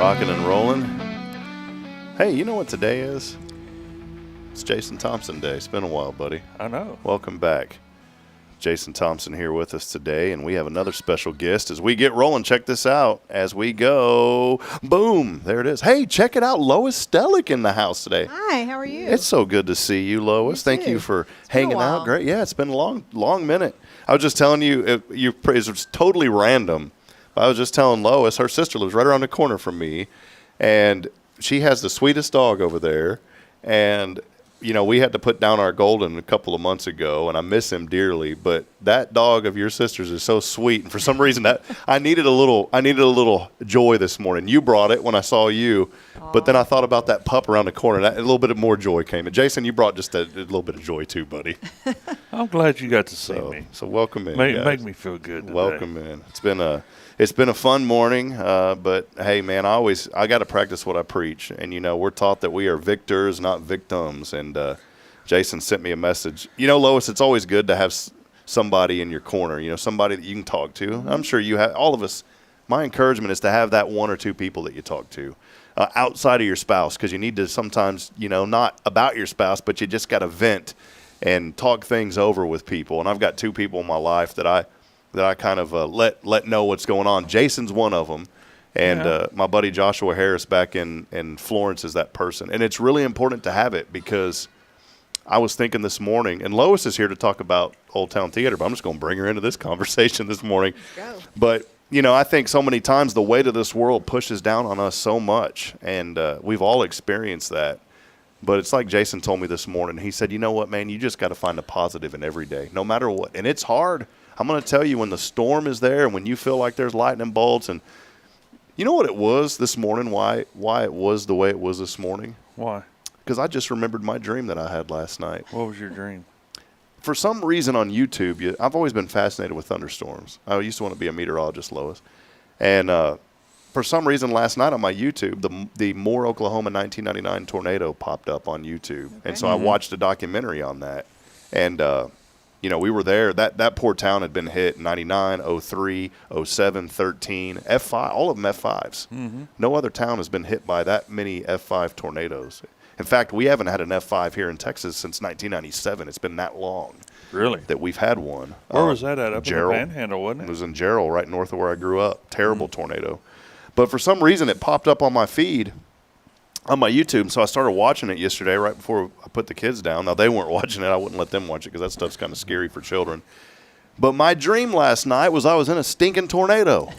Rocking and rolling. Hey, you know what today is? It's Jason Thompson Day. It's been a while, buddy. I know. Welcome back. Jason Thompson here with us today, and we have another special guest as we get rolling. Check this out as we go. Boom. There it is. Hey, check it out. Lois Sthehlik in the house today. Hi, how are you? It's so good to see you, Lois. Thank you for hanging out. Great. Yeah, it's been a long minute. I was just telling you, it was totally random. I was just telling Lois, her sister lives right around the corner from me, and she has the sweetest dog over there. And, you know, we had to put down our golden a couple of months ago, and I miss him dearly. But that dog of your sister's is so sweet, and for some reason that I needed a little joy this morning. You brought it when I saw you, but then I thought about that pup around the corner, and a little bit of more joy came. And Jason, you brought just a little bit of joy too, buddy. I'm glad you got to see me. So welcome in. Make me feel good today. Welcome in. It's been a fun morning, but hey, man, I got to practice what I preach. And, you know, we're taught that we are victors, not victims. And Jason sent me a message. You know, Lois, it's always good to have somebody in your corner, you know, somebody that you can talk to. Mm-hmm. I'm sure you have, all of us, my encouragement is to have that one or two people that you talk to outside of your spouse, because you need to sometimes, you know, not about your spouse, but you just got to vent and talk things over with people. And I've got two people in my life that I kind of let know what's going on. Jason's one of them, and my buddy Joshua Harris back in Florence is that person. And it's really important to have it, because I was thinking this morning, and Lois is here to talk about Old Town Theater, but I'm just going to bring her into this conversation this morning. Let's go. But, you know, I think so many times the weight of this world pushes down on us so much, and we've all experienced that. But it's like Jason told me this morning. He said, you know what, man, you just got to find a positive in every day, no matter what. And it's hard. I'm going to tell you, when the storm is there and when you feel like there's lightning bolts, and you know what it was this morning, why it was the way it was this morning? Why? Because I just remembered my dream that I had last night. What was your dream? For some reason on YouTube, I've always been fascinated with thunderstorms. I used to want to be a meteorologist, Lois. And for some reason last night on my YouTube, the Moore, Oklahoma 1999 tornado popped up on YouTube. Okay. And so I watched a documentary on that. And you know, we were there. That poor town had been hit 99, 03, 07, 13, F5, all of them F5s. Mm-hmm. No other town has been hit by that many F5 tornadoes. In fact, we haven't had an F5 here in Texas since 1997. It's been that long. Really? That we've had one. Where was that at? Up Jarrell. In the Panhandle, wasn't it? It was in Jarrell, right north of where I grew up. Terrible tornado. But for some reason, it popped up on my feed on my YouTube, so I started watching it yesterday right before I put the kids down. Now, they weren't watching it. I wouldn't let them watch it because that stuff's kind of scary for children. But my dream last night was I was in a stinking tornado.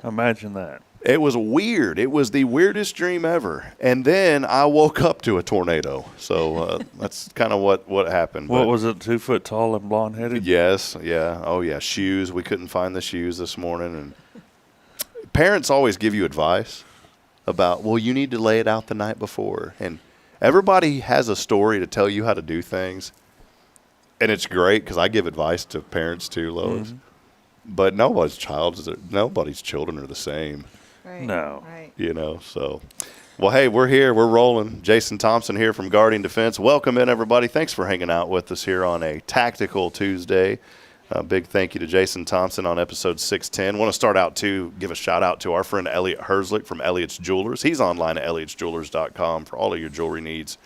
Imagine that. It was weird. It was the weirdest dream ever. And then I woke up to a tornado. So that's kind of what happened. What was it, 2 foot tall and blonde-headed? Yes, yeah. Oh, yeah, shoes. We couldn't find the shoes this morning. And parents always give you advice about, well, you need to lay it out the night before. And everybody has a story to tell you how to do things. And it's great because I give advice to parents too, Lois. Mm-hmm. But nobody's children are the same. Right. No. Right. You know, so. Well, hey, we're here. We're rolling. Jason Thompson here from Guardian Defense. Welcome in, everybody. Thanks for hanging out with us here on a Tactical Tuesday. A big thank you to Jason Thompson on episode 610. Want to start out to give a shout out to our friend Elliot Herzlich from Elliot's Jewelers. He's online at elliotsjewelers.com for all of your jewelry needs.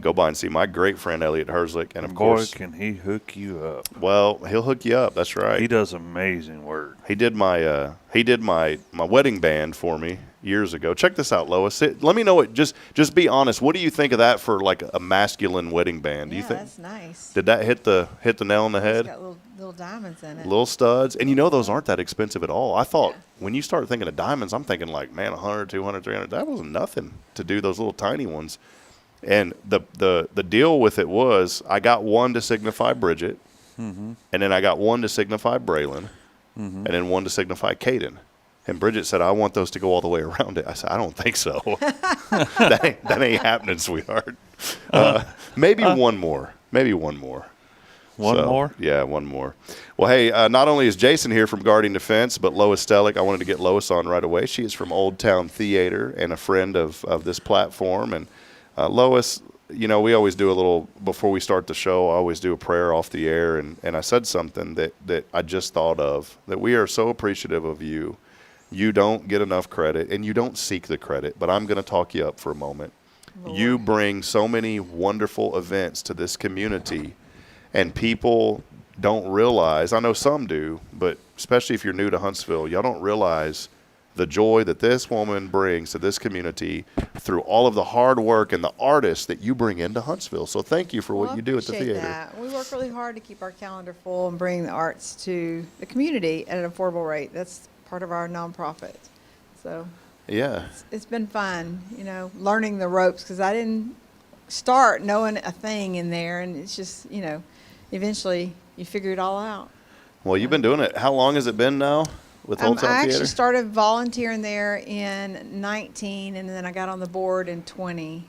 Go by and see my great friend Elliot Herzlich, and of course, can he hook you up? Well, he'll hook you up. That's right. He does amazing work. He did my wedding band for me years ago. Check this out, Lois. Let me know it. Just be honest. What do you think of that for like a masculine wedding band? Do you think that's nice? Did that hit the nail on the head? It's got little diamonds in it. Little studs, and you know those aren't that expensive at all. I thought when you start thinking of diamonds, I'm thinking like, man, 100, 200, 300. That was nothing to do those little tiny ones. And the deal with it was I got one to signify Bridget, mm-hmm. and then I got one to signify Braylon, mm-hmm. and then one to signify Caden. And Bridget said, I want those to go all the way around it. I said, I don't think so. that ain't happening, sweetheart. Maybe one more. One more? Yeah, one more. Well, hey, not only is Jason here from Guardian Defense, but Lois Sthehlik. I wanted to get Lois on right away. She is from Old Town Theater and a friend of this platform. And Lois, you know, we always do a little, before we start the show, I always do a prayer off the air. And I said something that I just thought of, that we are so appreciative of you. You don't get enough credit, and you don't seek the credit, but I'm going to talk you up for a moment. Lord. You bring so many wonderful events to this community, and people don't realize, I know some do, but especially if you're new to Huntsville, y'all don't realize the joy that this woman brings to this community through all of the hard work and the artists that you bring into Huntsville. So thank you for what you do at the theater. That. We work really hard to keep our calendar full and bring the arts to the community at an affordable rate. That's part of our nonprofit. So Yeah. it's been fun, learning the ropes, because I didn't start knowing a thing in there, and it's just, eventually you figure it all out. Well, you've been doing it. How long has it been now with Old Town I Theater? actually started volunteering there in 19, and then I got on the board in 20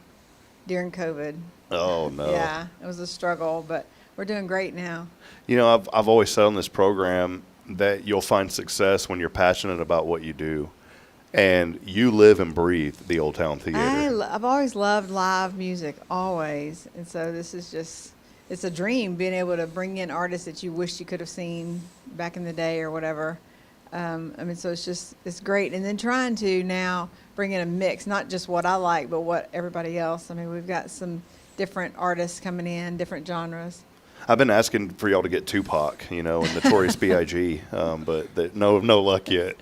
during COVID. Oh, no. Yeah, it was a struggle, but we're doing great now. I've always said on this program that you'll find success when you're passionate about what you do. And you live and breathe the Old Town Theater. I've always loved live music, always. And so this is just, it's a dream, being able to bring in artists that you wish you could have seen back in the day or whatever. So it's great. And then trying to now bring in a mix, not just what I like, but what everybody else. We've got some different artists coming in, different genres. I've been asking for y'all to get Tupac, and Notorious B.I.G., but no luck yet.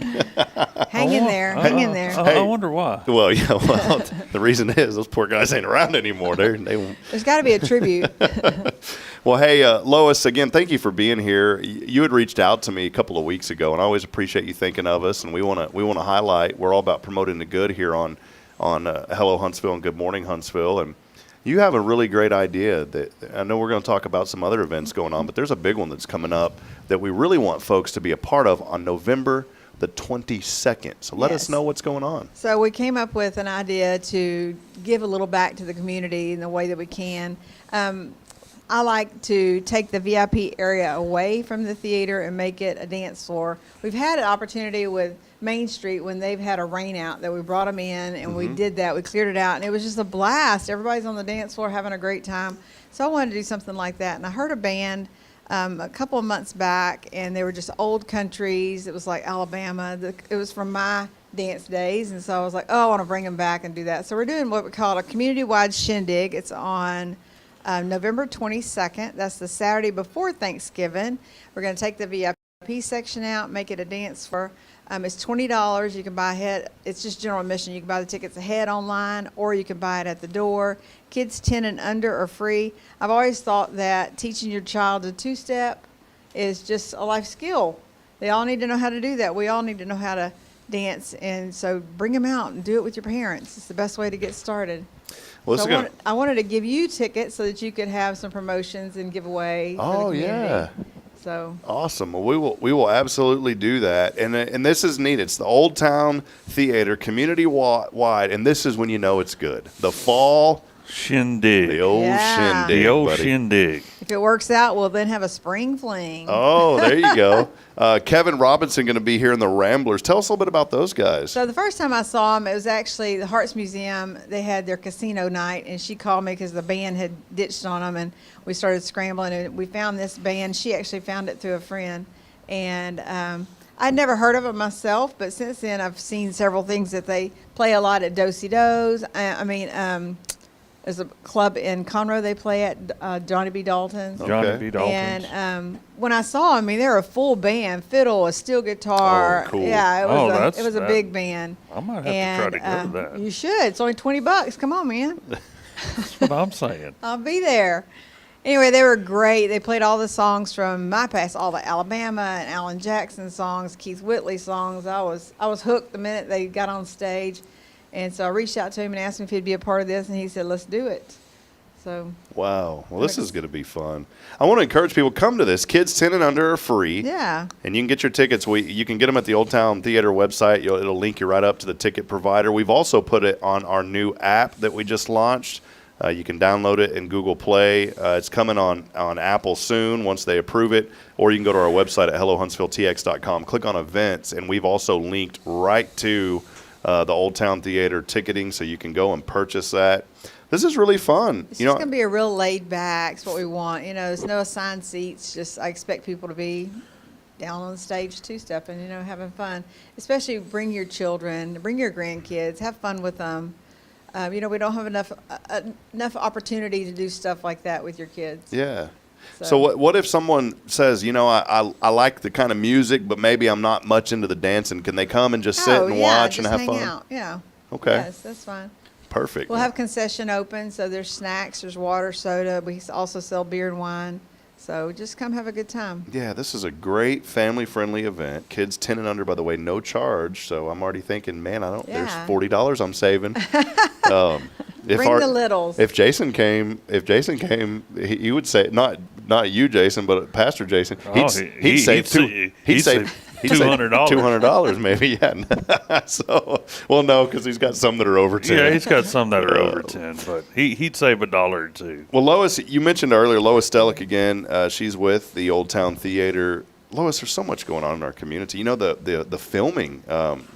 Hang in there. I wonder why. Well, the reason is those poor guys ain't around anymore. There's got to be a tribute. Well, hey, Lois, again, thank you for being here. You had reached out to me a couple of weeks ago, and I always appreciate you thinking of us. And we want to highlight. We're all about promoting the good here on Hello Huntsville and Good Morning Huntsville, and you have a really great idea that I know we're going to talk about some other events going on, but there's a big one that's coming up that we really want folks to be a part of on November the 22nd. So let us know what's going on. So we came up with an idea to give a little back to the community in the way that we can. I like to take the VIP area away from the theater and make it a dance floor. We've had an opportunity with Main Street when they've had a rain out that we brought them in, and we did that. We cleared it out, and it was just a blast. Everybody's on the dance floor having a great time. So I wanted to do something like that. And I heard a band a couple of months back, and they were just old countries. It was like Alabama. It was from my dance days, and so I was like, I want to bring them back and do that. So we're doing what we call a community-wide shindig. It's on November 22nd. That's the Saturday before Thanksgiving. We're going to take the VIP section out, make it a dance floor. It's $20. You can buy ahead. It's just general admission. You can buy the tickets ahead online, or you can buy it at the door. Kids 10 and under are free. I've always thought that teaching your child a two-step is just a life skill. They all need to know how to do that. We all need to know how to dance, and so bring them out and do it with your parents. It's the best way to get started. Well, so I wanted to give you tickets so that you could have some promotions and give away. Oh, yeah. So awesome. Well, we will absolutely do that. And this is neat. It's the Old Town Theater community wide, and this is when you know it's good. The fall shindig. The old shindig. The old buddy. shindig. If it works out, we'll then have a spring fling. Oh, there you go. Kevin Robinson going to be here in the Ramblers. Tell us a little bit about those guys. So the first time I saw him, it was actually the Hearts Museum. They had their casino night, and she called me because the band had ditched on them, and we started scrambling, and we found this band. She actually found it through a friend, and I'd never heard of it myself, but since then I've seen several things that they play a lot at Do-Si-Do's. There's a club in Conroe they play at, Johnny B. Dalton's. Johnny B. Dalton's. And when I saw them, they're a full band, fiddle, a steel guitar. Oh, cool. Yeah, it was a that. big band. I might have to try to go to that. You should. It's only $20. Come on, man. That's what I'm saying. I'll be there. Anyway, they were great. They played all the songs from my past, all the Alabama and Alan Jackson songs, Keith Whitley songs. I was hooked the minute they got on stage. And so I reached out to him and asked him if he'd be a part of this, and he said, let's do it. So. Wow. Well, this is going to be fun. I want to encourage people, come to this. Kids 10 and under are free. Yeah. And you can get your tickets. You can get them at the Old Town Theater website. It'll link you right up to the ticket provider. We've also put it on our new app that we just launched. You can download it in Google Play. It's coming on Apple soon once they approve it. Or you can go to our website at hellohuntsvilletx.com. Click on events, and we've also linked right to the Old Town Theater ticketing, so you can go and purchase that. This is really fun. It's just going to be a real laid back. It's what we want. There's no assigned seats. Just I expect people to be down on the stage two-stepping, having fun. Especially bring your children, bring your grandkids, have fun with them. We don't have enough opportunity to do stuff like that with your kids. Yeah. So what if someone says, I like the kind of music, but maybe I'm not much into the dancing. Can they come and just sit and watch and have hang fun? Out. Yeah. Okay. Yes, that's fine. Perfect. We'll have concession open, so there's snacks, there's water, soda. We also sell beer and wine. So just come have a good time. Yeah, this is a great family-friendly event. Kids 10 and under, by the way, no charge. So I'm already thinking, man, there's $40 I'm saving. Bring the littles. If Jason came, he would say, not you, Jason, but Pastor Jason. He'd save $200 maybe. Yeah. So, well, no, because he's got some that are over 10. Yeah, he's got some that are over 10, but he'd save $1 or $2. Well, Lois, you mentioned earlier Lois Sthehlik again. She's with the Old Town Theater. Lois, there's so much going on in our community. The filming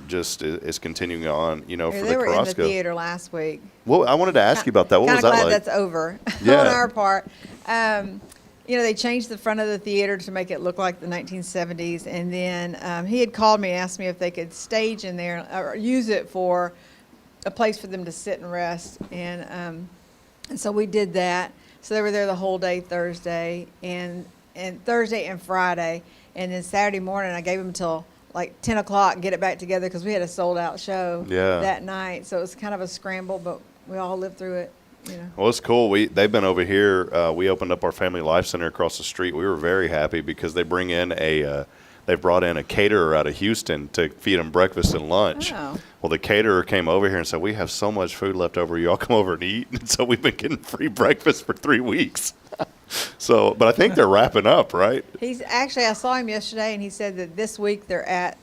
just is continuing on. For the Carrasco. They were in the theater last week. Well, I wanted to ask you about that. What was that like? Kind of glad that's over Yeah. on our part. They changed the front of the theater to make it look like the 1970s, and then he had called me and asked me if they could stage in there or use it for a place for them to sit and rest, and so we did that. So they were there the whole day Thursday and Thursday and Friday, and then Saturday morning I gave them till like 10 o'clock and get it back together because we had a sold-out show that night. So it was kind of a scramble, but we all lived through it. Well, it's cool. They've been over here. We opened up our Family Life Center across the street. We were very happy because they brought in a caterer out of Houston to feed them breakfast and lunch. Oh. Well, the caterer came over here and said, we have so much food left over. You all come over and eat. And so we've been getting free breakfast for 3 weeks. But I think they're wrapping up, right? I saw him yesterday, and he said that this week they're at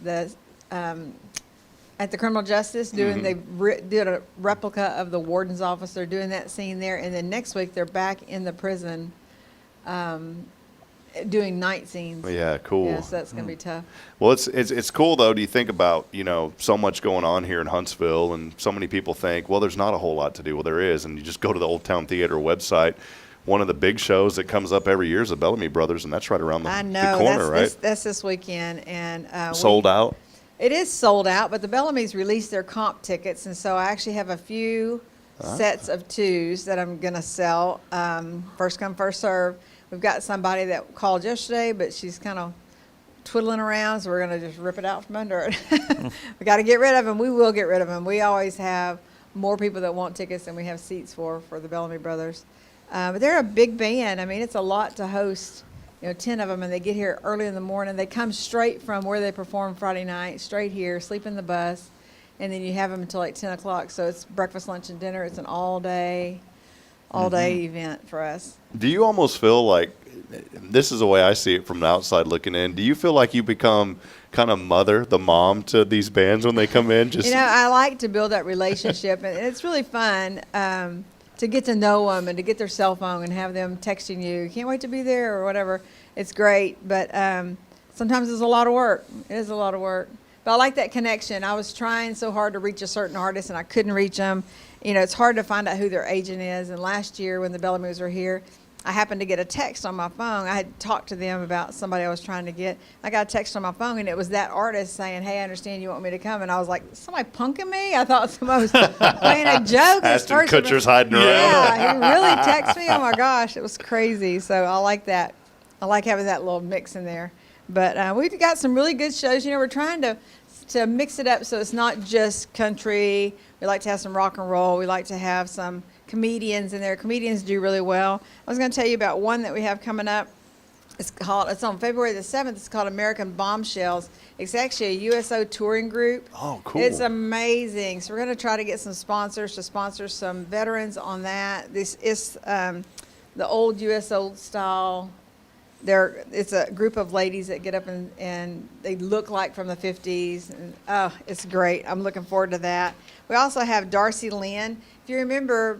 the criminal justice doing. They did a replica of the warden's office. They're doing that scene there, and then next week they're back in the prison doing night scenes. Yeah, cool. Yeah, so that's gonna be tough. Well, it's cool though. Do you think about so much going on here in Huntsville, and so many people think, well, there's not a whole lot to do. Well, there is, and you just go to the Old Town Theater website. One of the big shows that comes up every year is the Bellamy Brothers, and that's right around the corner, right? That's this weekend, and sold out. It is sold out, but the Bellamy's released their comp tickets, and so I actually have a few sets of 2s that I'm going to sell. First come, first serve. We've got somebody that called yesterday, but she's kind of twiddling around, so we're going to just rip it out from under it. We got to get rid of them. We will get rid of them. We always have more people that want tickets than we have seats for the Bellamy Brothers. But they're a big band. I mean, it's a lot to host. 10 of them, and they get here early in the morning. They come straight from where they perform Friday night, straight here, sleep in the bus, and then you have them until like 10 o'clock. So it's breakfast, lunch, and dinner. It's an all-day event for us. Do you almost feel like, this is the way I see it from the outside looking in, do you feel like you become kind of the mom to these bands when they come in? I like to build that relationship, and it's really fun. To get to know them and to get their cell phone and have them texting you, can't wait to be there or whatever. It's great, but sometimes it's a lot of work. It is a lot of work. But I like that connection. I was trying so hard to reach a certain artist, and I couldn't reach them. It's hard to find out who their agent is. And last year when the Bellamy's were here, I happened to get a text on my phone. I had talked to them about somebody I was trying to get. I got a text on my phone, and it was that artist saying, "Hey, I understand you want me to come." And I was like, somebody punking me? I thought somebody was playing a joke. Ashton Kutcher's hiding around. Yeah, he really texted me. Oh, my gosh. It was crazy. So I like that. I like having that little mix in there. But we've got some really good shows. We're trying to mix it up so it's not just country. We like to have some rock and roll. We like to have some comedians in there. Comedians do really well. I was going to tell you about one that we have coming up. It's on February the 7th. It's called American Bombshells. It's actually a USO touring group. Oh, cool. It's amazing. So we're going to try to get some sponsors to sponsor some veterans on that. This is the old USO style. It's a group of ladies that get up and they look like from the 50s. And, it's great. I'm looking forward to that. We also have Darcy Lynn. If you remember,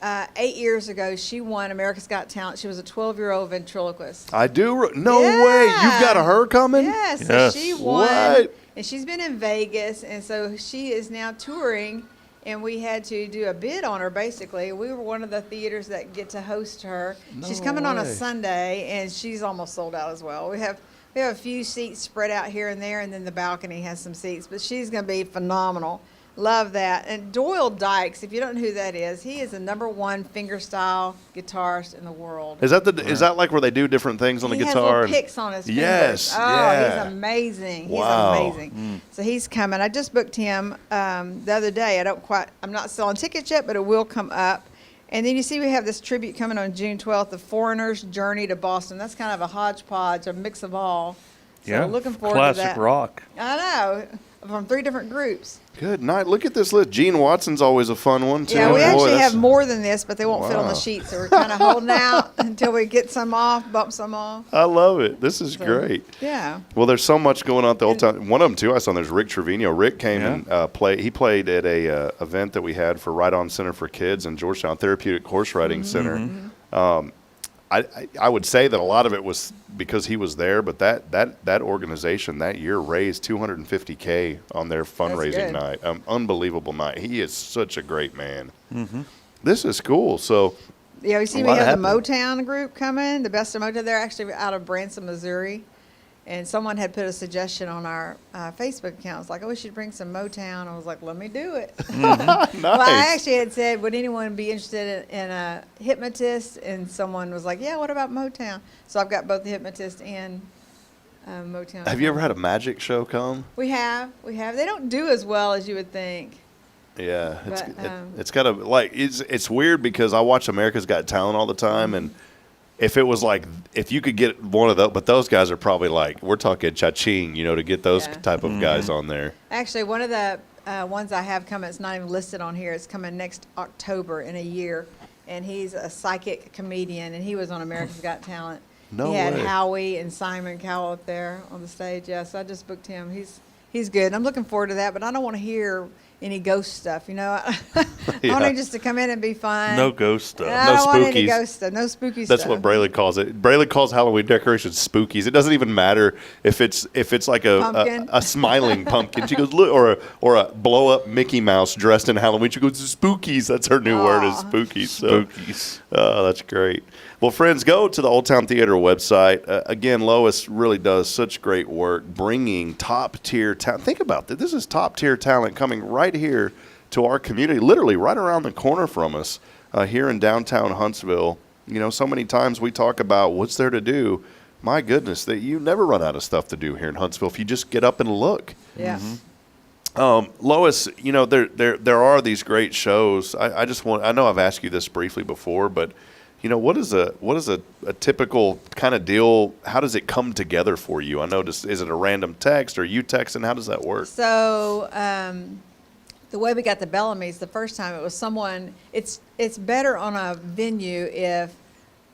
8 years ago, she won America's Got Talent. She was a 12-year-old ventriloquist. I do. No way. You've got her coming? Yes. So she won. What? And she's been in Vegas, and so she is now touring, and we had to do a bid on her, basically. We were one of the theaters that get to host her. No She's coming on a way. Sunday, and she's almost sold out as well. We have We have a few seats spread out here and there, and then the balcony has some seats. But she's going to be phenomenal. Love that. And Doyle Dykes, if you don't know who that is, he is the #1 fingerstyle guitarist in the world. Is that like where they do different things on the He has guitar? little picks on his fingers. Yes, Oh, yeah. he's amazing. Wow. He's amazing. So he's coming. I just booked him the other day. I'm not selling tickets yet, but it will come up. And then you see we have this tribute coming on June 12th, The Foreigner's Journey to Boston. That's kind of a hodgepodge, a mix of all. So looking forward to that. Classic rock. I know, from 3 different groups. Good night. Look at this list. Gene Watson's always a fun one, too. Yeah, we Boy, actually that's- have more than this, but they won't fit on the Wow. sheet. So we're kind of holding out until we get some off, bump some off. I love it. This is great. Yeah. Well, there's so much going on at the Old Town. One of them, too, I saw there's Rick Trevino. Rick came and played. He played at a event that we had for Ride On Center for Kids in Georgetown, Therapeutic Horse Riding Center. I would say that a lot of it was because he was there, but that organization that year raised $250K on their fundraising good. night. Unbelievable night. He is such a great man. This is cool. So Yeah, we see A we lot have the happening. Motown group coming, the Best of Motown. They're actually out of Branson, Missouri. And someone had put a suggestion on our Facebook account. It's like, oh, we should bring some Motown. I was like, let me do it. nice. Well, I actually had said, would anyone be interested in a hypnotist? And someone was like, yeah, what about Motown? So I've got both the hypnotist and Motown. Have you ever had a magic show come? We have. They don't do as well as you would think. Yeah, But, it's got to it's weird because I watch America's Got Talent all the time, and if it was like if you could get one of those, but those guys are probably like we're talking cha-ching, to get those Yeah. type of guys on there. Actually, one of the ones I have coming, it's not even listed on here. It's coming next October in a year, and he's a psychic comedian, and he was on America's Got Talent. No He had way. Howie and Simon Cowell up there on the stage. Yeah, so I just booked him. He's good. I'm looking forward to that, but I don't want to hear any ghost stuff. I Yeah. want him just to come in and be fun. No ghost stuff. I No don't want any spookies. ghost stuff. No spooky That's stuff. what Brayley calls it. Brayley calls Halloween decorations spookies. It doesn't even matter if it's like Pumpkin. a smiling pumpkin. She goes, look, or a blow up Mickey Mouse dressed in Halloween. She goes, spookies. That's her new word is Aw. spookies. So, Spookies. that's great. Well, friends, go to the Old Town Theater website. Again, Lois really does such great work bringing top-tier talent. Think about that. This is top-tier talent coming right here to our community, literally right around the corner from us here in downtown Huntsville. So many times we talk about what's there to do. My goodness, that you never run out of stuff to do here in Huntsville if you just get up and look. Yeah. Lois, there are these great shows. I know I've asked you this briefly before, but what is a typical kind of deal? How does it come together for you? I noticed, is it a random text or you texting? How does that work? So the way we got the Bellamy's the first time, it was someone. It's better on a venue if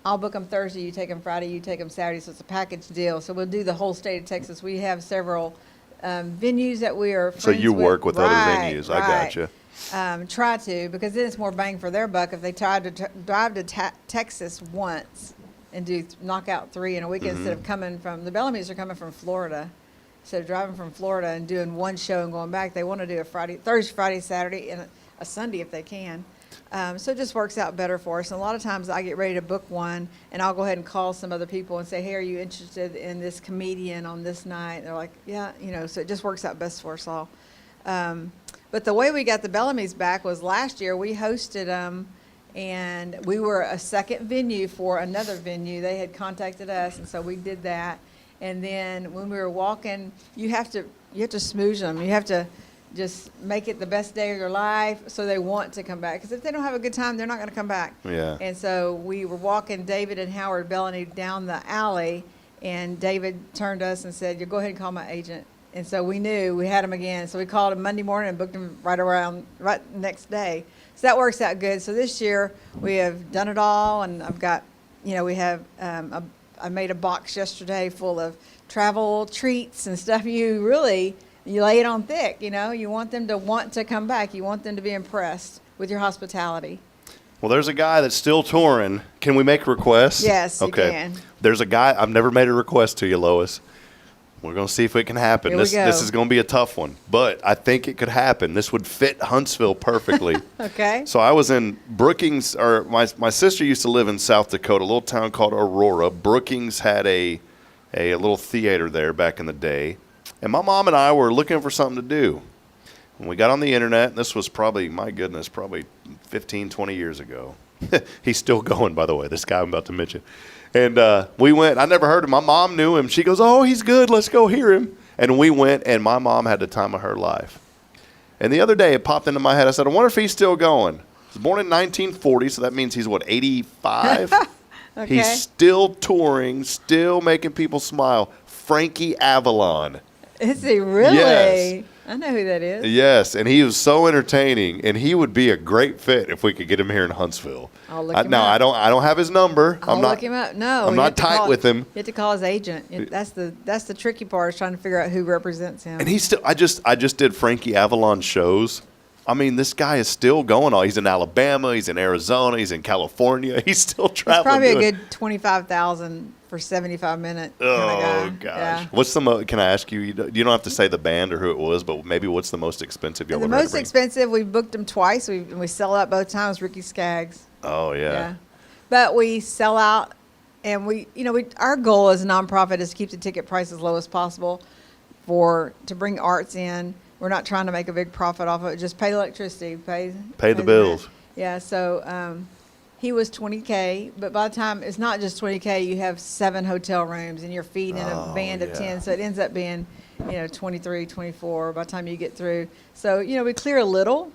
I'll book them Thursday, you take them Friday, you take them Saturday. So it's a package deal. So we'll do the whole state of Texas. We have several venues that we are friends So you work with other Right, venues. I right. gotcha. Try to, because then it's more bang for their buck if they try to drive to Texas once and do knock out 3 in a weekend instead of coming from, the Bellamy's are coming from Florida. Instead of driving from Florida and doing one show and going back, they want to do a Thursday, Friday, Saturday, and a Sunday if they can. So it just works out better for us. And a lot of times I get ready to book one, and I'll go ahead and call some other people and say, hey, are you interested in this comedian on this night? And they're like, yeah, so it just works out best for us all. But the way we got the Bellamy's back was last year we hosted them, and we were a second venue for another venue. They had contacted us, and so we did that. And then when we were walking, you have to smooze them. You have to just make it the best day of your life so they want to come back. Because if they don't have a good time, they're not going to come back. Yeah. And so we were walking David and Howard Bellany down the alley, and David turned to us and said, "You go ahead and call my agent." And so we knew we had him again. So we called him Monday morning and booked him right next day. So that works out good. So this year we have done it all, and I've got, we have I made a box yesterday full of travel treats and stuff. You lay it on thick. You want them to want to come back. You want them to be impressed with your hospitality. Well, there's a guy that's still touring. Can we make requests? Yes, you okay. can. There's a guy. I've never made a request to you, Lois. We're going to see if it can happen. Here we This go. is going to be a tough one, but I think it could happen. This would fit Huntsville perfectly. Okay. So I was in Brookings, or my sister used to live in South Dakota, a little town called Aurora. Brookings had a a little theater there back in the day. And my mom and I were looking for something to do. When we got on the internet, and this was probably, my goodness, probably 15, 20 years ago. He's still going, by the way, this guy I'm about to mention. And we went. I never heard him. My mom knew him. She goes, oh, he's good. Let's go hear him. And we went, and my mom had the time of her life. And the other day, it popped into my head. I said, I wonder if he's still going. He was born in 1940, so that means he's, 85? Okay. He's still touring, still making people smile. Frankie Avalon. Is he really? Yes. I know who that is. Yes, and he was so entertaining, and he would be a great fit if we could get him here in Huntsville. I'll look him now, up. I don't have his number. I'll look him up. No, I'm you not have to tight call- with him. You have to call his agent. That's the tricky part, is trying to figure out who represents him. And he's still. I just did Frankie Avalon shows. I mean, this guy is still going on. He's in Alabama. He's in Arizona. He's in California. He's still traveling. It's probably a doing- good 25,000 for 75-minute. Oh gosh! Yeah. What's the Can I ask you? You don't have to say the band or who it was, but maybe what's the most expensive y'all The ever had to most bring? expensive, we booked him twice. We sell out both times. Ricky Skaggs. Oh yeah. But we sell out, and our goal as a nonprofit is to keep the ticket price as low as possible, to bring arts in. We're not trying to make a big profit off of it. Just pay electricity, pay the bills. rent. Yeah. So he was $20K, but by the time it's not just $20K, you have 7 hotel rooms, and you're feeding a band of 10, so it ends up being 23, 24 by the time you get through. So we clear a little,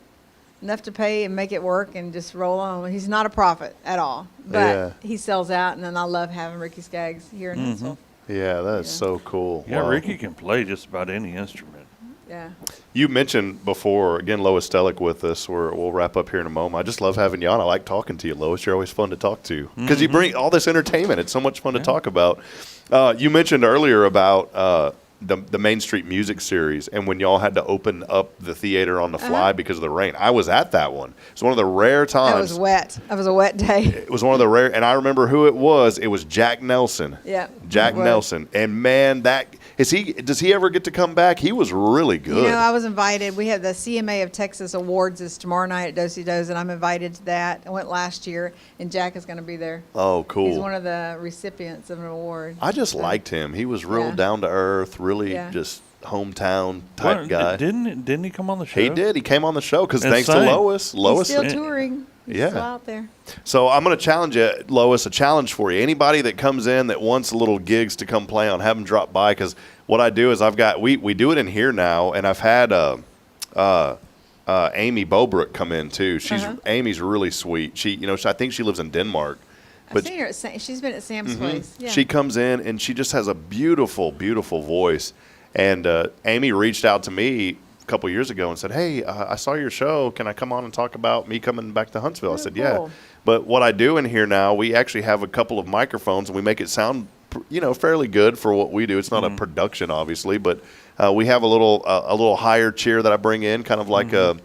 enough to pay and make it work, and just roll on. He's not a profit at all, but he sells out, and then I love having Ricky Skaggs here in Huntsville. Yeah, that's so cool. Yeah, Wow. Ricky can play just about any instrument. Yeah. You mentioned before, again, Lois Sthehlik with us. We'll wrap up here in a moment. I just love having you on. I like talking to you, Lois. You're always fun to talk to because you bring all this entertainment. It's so much fun to talk about. You mentioned earlier about the Main Street Music Series and when y'all had to open up the theater on the fly because of the rain. I was at that one. It's one of the rare times. That was wet. That was a wet day. It was one of the rare, and I remember who it was. It was Jack Nelson. Yeah. Jack it was. Nelson. And man, does he ever get to come back? He was really good. I was invited. We have the CMA of Texas Awards is tomorrow night at Dosey Do's, and I'm invited to that. I went last year, and Jack is going to be there. Oh, cool. He's one of the recipients of an award. I just liked him. He was real Yeah. down to earth, really Yeah. just hometown type Well, guy. Didn't he come on the show? He did. He came on the show because And thanks to sang. Lois. He's still touring. He's Yeah. still out there. So I'm going to challenge you, Lois, a challenge for you. Anybody that comes in that wants a little gigs to come play on, have them drop by because what I do is we do it in here now, and I've had Amy Bobrook come in too. Amy's really sweet. She, I think she lives in Denmark. I've seen her she's been at Sam's place. Yeah. She comes in and she just has a beautiful, beautiful voice. And Amy reached out to me a couple years ago and said, hey, I saw your show. Can I come on and talk about me coming back to Huntsville? I said, yeah. Cool. But what I do in here now, we actually have a couple of microphones and we make it sound, fairly good for what we do. It's not a production, obviously, but we have a little higher chair that I bring in, kind of like a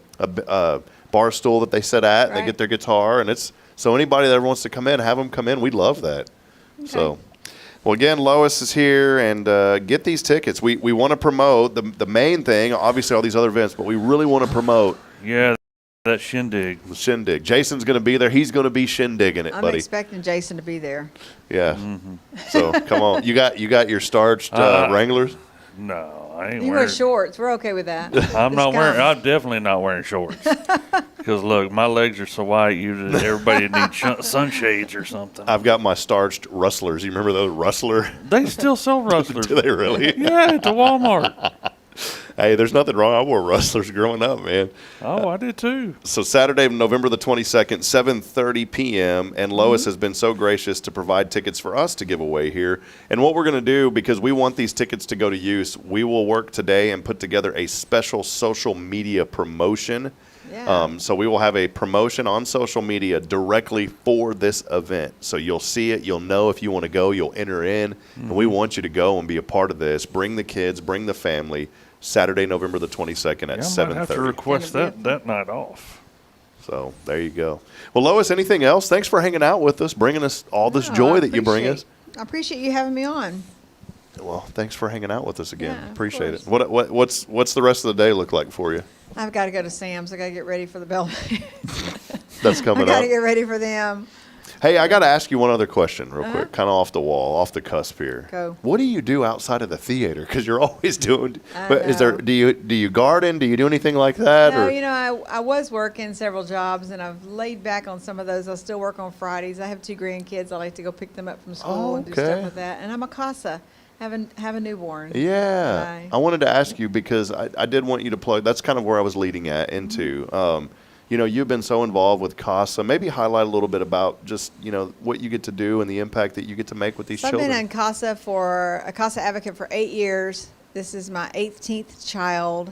bar stool that they sit at. And they Right. get their guitar, and so anybody that ever wants to come in, have them come in. We'd love that. Okay. So. Well, again, Lois is here, and get these tickets. We want to promote the main thing, obviously all these other events, but we really want to promote Yeah, that shindig. the Shindig. Jason's going to be there. He's going to be shindigging it, I'm buddy. expecting Jason to be there. Yeah. So come on, you got your starched Wranglers. No, I ain't You wearing. wear shorts. We're okay with that. I'm not Just wearing. come. I'm definitely not wearing shorts. Because look, my legs are so white. Usually, everybody needs sunshades or something. I've got my starched Rustlers. You remember those Rustler? They still sell rustlers. Do they really? Yeah, at the Walmart. Hey, there's nothing wrong. I wore Rustlers growing up, man. Oh, I did too. So Saturday, November the 22nd, 7:30 p.m. And Lois has been so gracious to provide tickets for us to give away here. And what we're going to do, because we want these tickets to go to use, we will work today and put together a special social media promotion. Yeah. So we will have a promotion on social media directly for this event. So you'll see it. You'll know if you want to go. You'll enter in. And we want you to go and be a part of this. Bring the kids. Bring the family. Saturday, November the 22nd at Yeah, I might have to 7:30. request Gonna be that night off. So there you go. Well, Lois, anything else? Thanks for hanging out with us, bringing us all this No, joy I that you bring us. appreciate- I appreciate you having me on. Well, thanks for hanging out with us again. Yeah, of Appreciate it. course. What's the rest of the day look like for you? I've got to go to Sam's. I got to get ready for the bell. That's I coming got up. to get ready for them. Hey, I got to ask you one other question real quick, kind of off the wall, off the cusp here. Go. What do you do outside of the theater? Because you're always doing. I But is there? know. Do you garden? Do you do anything like that? No, or? I was working several jobs, and I've laid back on some of those. I still work on Fridays. I have 2 grandkids. I like to go pick them up from school and do Okay. stuff with that. And I'm a CASA. Have a newborn. Yeah, Right. I wanted to ask you because I did want you to plug. That's kind of where I was leading into. You've been so involved with CASA. Maybe highlight a little bit about just what you get to do and the impact that you get to make with these So I've children. been a CASA advocate for 8 years. This is my 18th child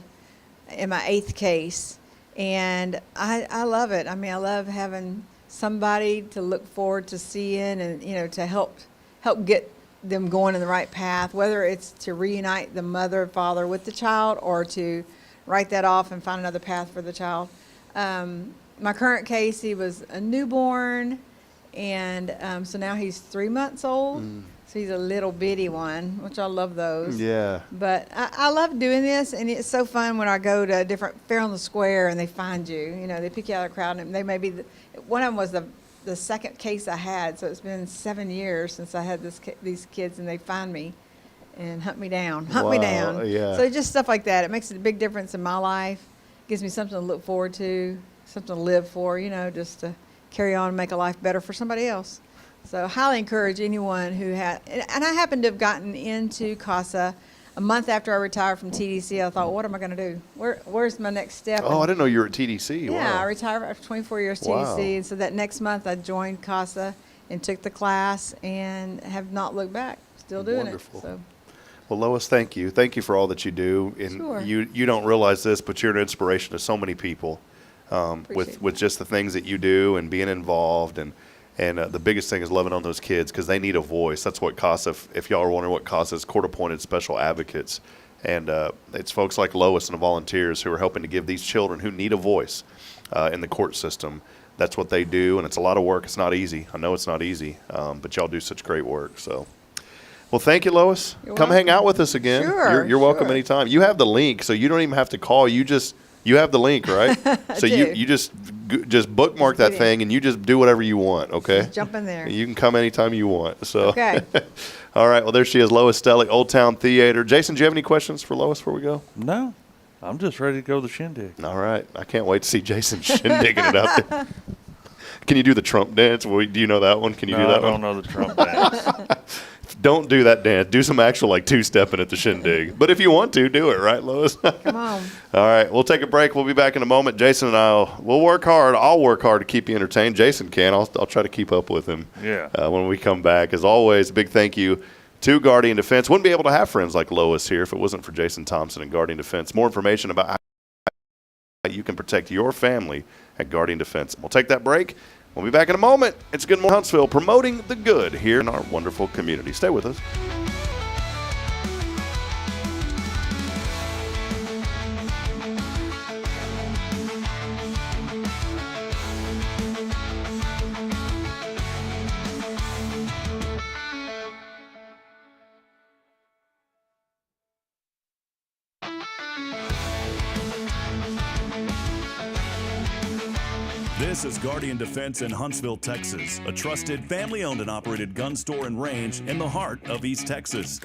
in my 8th case, and I love it. I mean, I love having somebody to look forward to seeing, and to help get them going in the right path, whether it's to reunite the mother and father with the child or to write that off and find another path for the child. My current case, he was a newborn, and so now he's 3 months old. So he's a little bitty one, which I love those. Yeah. But I love doing this, and it's so fun when I go to a different fair on the square and they find you. They pick you out of the crowd, and they may be one of them was the second case I had, so it's been 7 years since I had these kids, and they find me and hunt me down. Yeah. So just stuff like that. It makes a big difference in my life. Gives me something to look forward to, something to live for, just to carry on and make a life better for somebody else. So I highly encourage anyone who had, and I happened to have gotten into CASA a month after I retired from TDC. I thought, what am I going to do? Where's my next step? Oh, I didn't know you were at TDC. Yeah, Wow. I retired after 24 years TDC, Wow. and so that next month I joined CASA and took the class and have not looked back. Still doing Wonderful. it. So. Well, Lois, thank you. Thank you for all that you do. And Sure. you don't realize this, but you're an inspiration to so many people Appreciate with just the things that you do and being involved. And the biggest thing is loving on those kids because they need a voice. That's what CASA, if y'all are wondering what CASA is, court-appointed special advocates. And it's folks like Lois and the volunteers who are helping to give these children who need a voice in the court system. That's what they do, and it's a lot of work. It's not easy. I know it's not easy, but y'all do such great work. So, well, thank you, Lois. You're Come hang welcome. out with us again. Sure, You're welcome sure. anytime. You have the link, so you don't even have to call. You have the link, right? So do. you just bookmark Just that get in. thing, and you just do whatever you want, okay? Just jump in there. You can come anytime you want. So, Okay. All right. Well, there she is, Lois Sthehlik, Old Town Theater. Jason, do you have any questions for Lois before we go? No, I'm just ready to go to the shindig. All right. I can't wait to see Jason shindigging it out there. Can you do the Trump dance? Do you know that one? Can you do No, that I don't one? know the Trump dance. Don't do that dance. Do some actual two-stepping at the shindig. But if you want to, do it, right, Lois? Come on. All right. We'll take a break. We'll be back in a moment. Jason and we'll work hard. I'll work hard to keep you entertained. Jason can. I'll try to keep up with him Yeah. when we come back. As always, a big thank you to Guardian Defense. Wouldn't be able to have friends like Lois here if it wasn't for Jason Thompson and Guardian Defense. More information about how you can protect your family at Guardian Defense. We'll take that break. We'll be back in a moment. It's Good Morning Huntsville, promoting the good here in our wonderful community. Stay with us. This is Guardian Defense in Huntsville, Texas, a trusted family-owned and operated gun store and range in the heart of East Texas.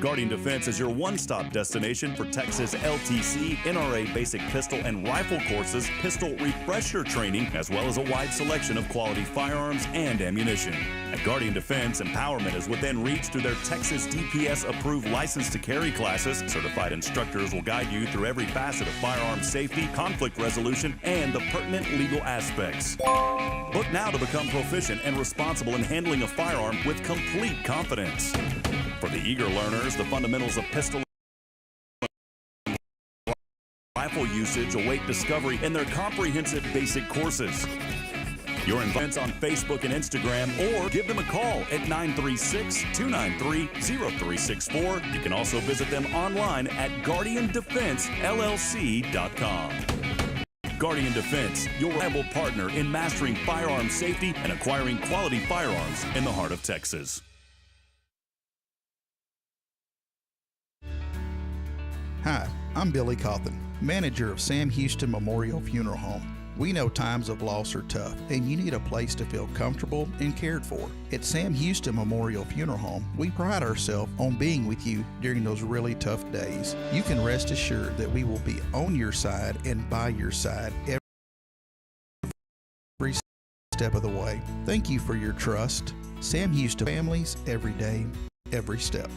Guardian Defense is your one-stop destination for Texas LTC, NRA basic pistol and rifle courses, pistol refresher training, as well as a wide selection of quality firearms and ammunition. At Guardian Defense, empowerment is within reach through their Texas DPS-approved license to carry classes. Certified instructors will guide you through every facet of firearm safety, conflict resolution, and the pertinent legal aspects. Book now to become proficient and responsible in handling a firearm with complete confidence. For the eager learners, the fundamentals of pistol and rifle usage await discovery in their comprehensive basic courses. Your events on Facebook and Instagram, or give them a call at 936-293-0364. You can also visit them online at GuardianDefenseLLC.com. Guardian Defense, your reliable partner in mastering firearm safety and acquiring quality firearms in the heart of Texas. Hi, I'm Billy Cawthon, manager of Sam Houston Memorial Funeral Home. We know times of loss are tough, and you need a place to feel comfortable and cared for. At Sam Houston Memorial Funeral Home, we pride ourselves on being with you during those really tough days. You can rest assured that we will be on your side and by your side every step of the way. Thank you for your trust. Sam Houston Families, every day, every step.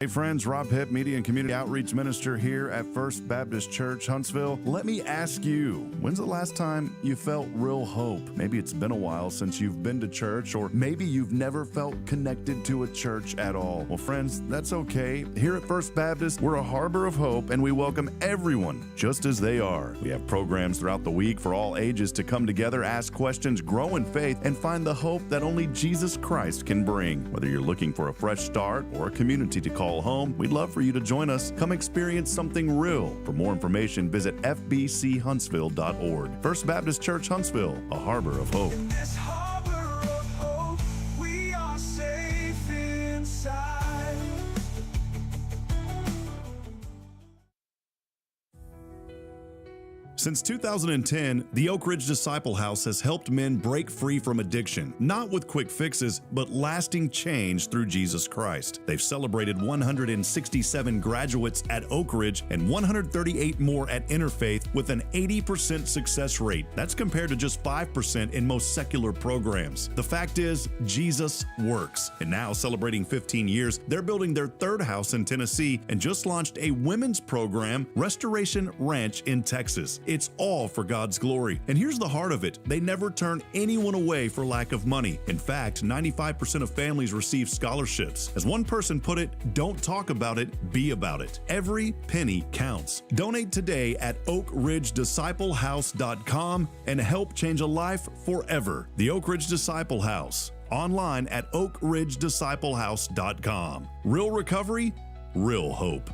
Hey friends, Rob Hipp, Media and Community Outreach Minister here at First Baptist Church, Huntsville. Let me ask you, when's the last time you felt real hope? Maybe it's been a while since you've been to church, or maybe you've never felt connected to a church at all. Well, friends, that's okay. Here at First Baptist, we're a harbor of hope, and we welcome everyone just as they are. We have programs throughout the week for all ages to come together, ask questions, grow in faith, and find the hope that only Jesus Christ can bring. Whether you're looking for a fresh start or a community to call home, we'd love for you to join us. Come experience something real. For more information, visit fbchuntsville.org. First Baptist Church Huntsville, a harbor of hope. In this harbor of hope, we are safe inside. Since 2010, the Oak Ridge Disciple House has helped men break free from addiction, not with quick fixes, but lasting change through Jesus Christ. They've celebrated 167 graduates at Oak Ridge and 138 more at Interfaith with an 80% success rate. That's compared to just 5% in most secular programs. The fact is, Jesus works. And now, celebrating 15 years, they're building their third house in Tennessee and just launched a women's program, Restoration Ranch in Texas. It's all for God's glory. And here's the heart of it. They never turn anyone away for lack of money. In fact, 95% of families receive scholarships. As one person put it, don't talk about it, be about it. Every penny counts. Donate today at oakridgedisciplehouse.com and help change a life forever. The Oak Ridge Disciple House. Online at oakridgedisciplehouse.com. Real recovery, real hope.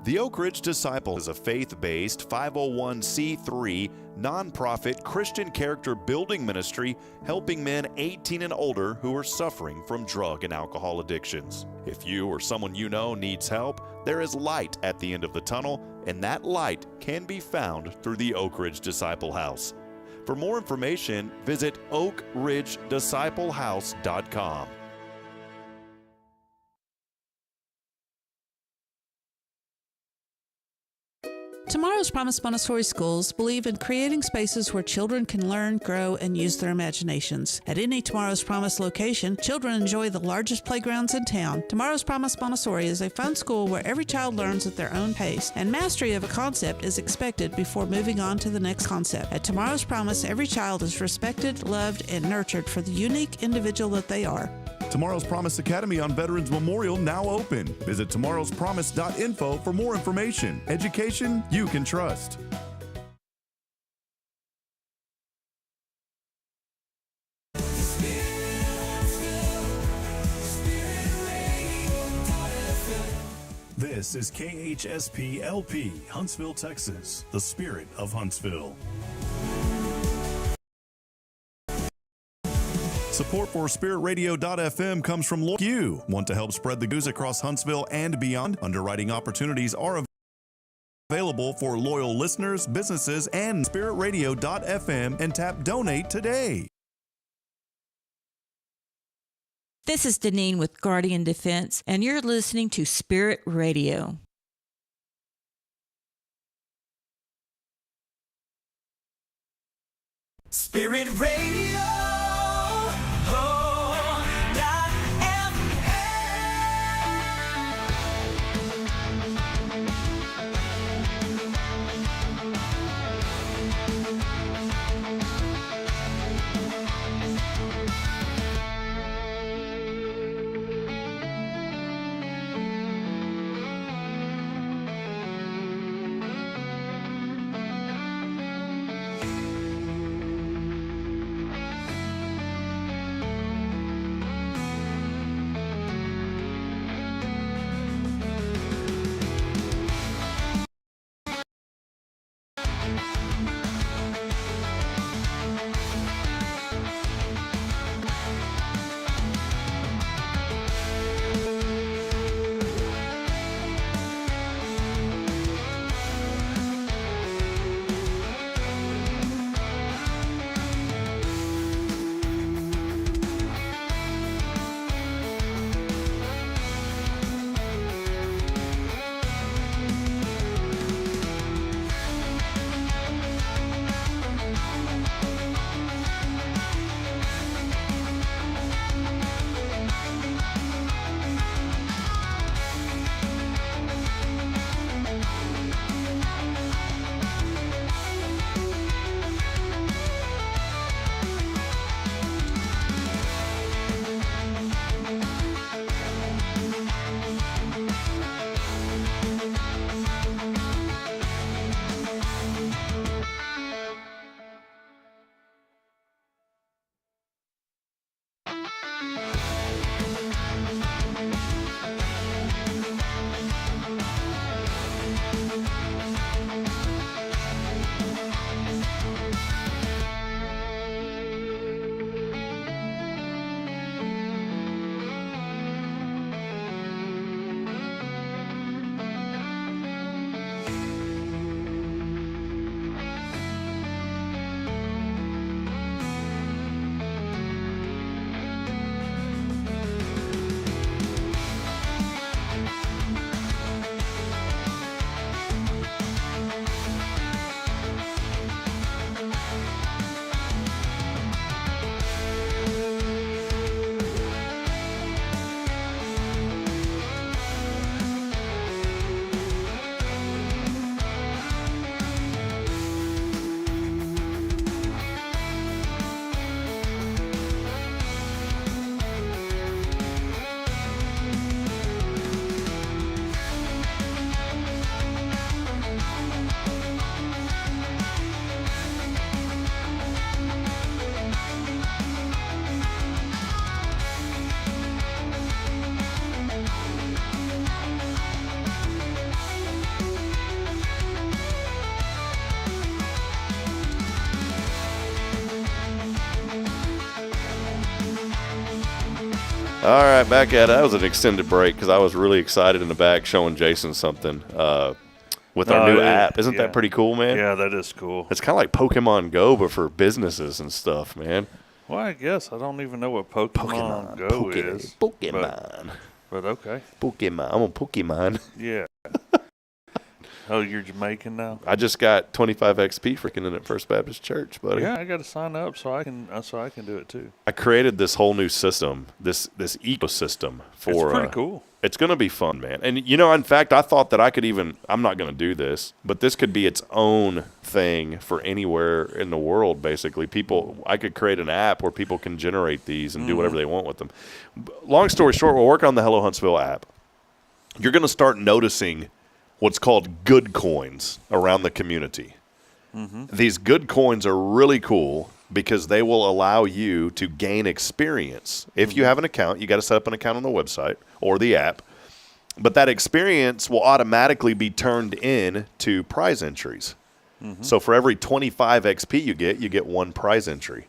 The Oak Ridge Disciple is a faith-based 501c3 nonprofit Christian character building ministry helping men 18 and older who are suffering from drug and alcohol addictions. If you or someone you know needs help, there is light at the end of the tunnel, and that light can be found through the Oak Ridge Disciple House. For more information, visit oakridgedisciplehouse.com. Tomorrow's Promise Montessori schools believe in creating spaces where children can learn, grow, and use their imaginations. At any Tomorrow's Promise location, children enjoy the largest playgrounds in town. Tomorrow's Promise Montessori is a fun school where every child learns at their own pace, and mastery of a concept is expected before moving on to the next concept. At Tomorrow's Promise, every child is respected, loved, and nurtured for the unique individual that they are. Tomorrow's Promise Academy on Veterans Memorial now open. Visit tomorrowspromise.info for more information. Education you can trust. This is KHSP LP, Huntsville, Texas, the spirit of Huntsville. Support for SpiritRadio.fm comes from Lois. You want to help spread the news across Huntsville and beyond? Underwriting opportunities are available for loyal listeners, businesses, and SpiritRadio.fm, and tap Donate today. This is Deneen with Guardian Defense, and you're listening to Spirit Radio. Spirit Radio. All right, back at it. That was an extended break because I was really excited in the back showing Jason something with our new app. Isn't that pretty cool, man? Yeah, that is cool. It's kind of like Pokemon Go, but for businesses and stuff, man. Well, I guess I don't even know what Pokemon Go is. Pokemon. But okay. Pokemon. I'm a Pokemon. Yeah. Oh, you're Jamaican now? I just got 25 XP freaking in at First Baptist Church, buddy. Yeah, I got to sign up so I can do it too. I created this whole new system, this ecosystem for. It's pretty cool. It's going to be fun, man. And you know, in fact, I thought that I could even. I'm not going to do this, but this could be its own thing for anywhere in the world. Basically, I could create an app where people can generate these and do whatever they want with them. Long story short, we'll work on the Hello Huntsville app. You're going to start noticing what's called good coins around the community. These good coins are really cool because they will allow you to gain experience. If you have an account, you got to set up an account on the website or the app, but that experience will automatically be turned in to prize entries. So for every 25 XP you get one prize entry.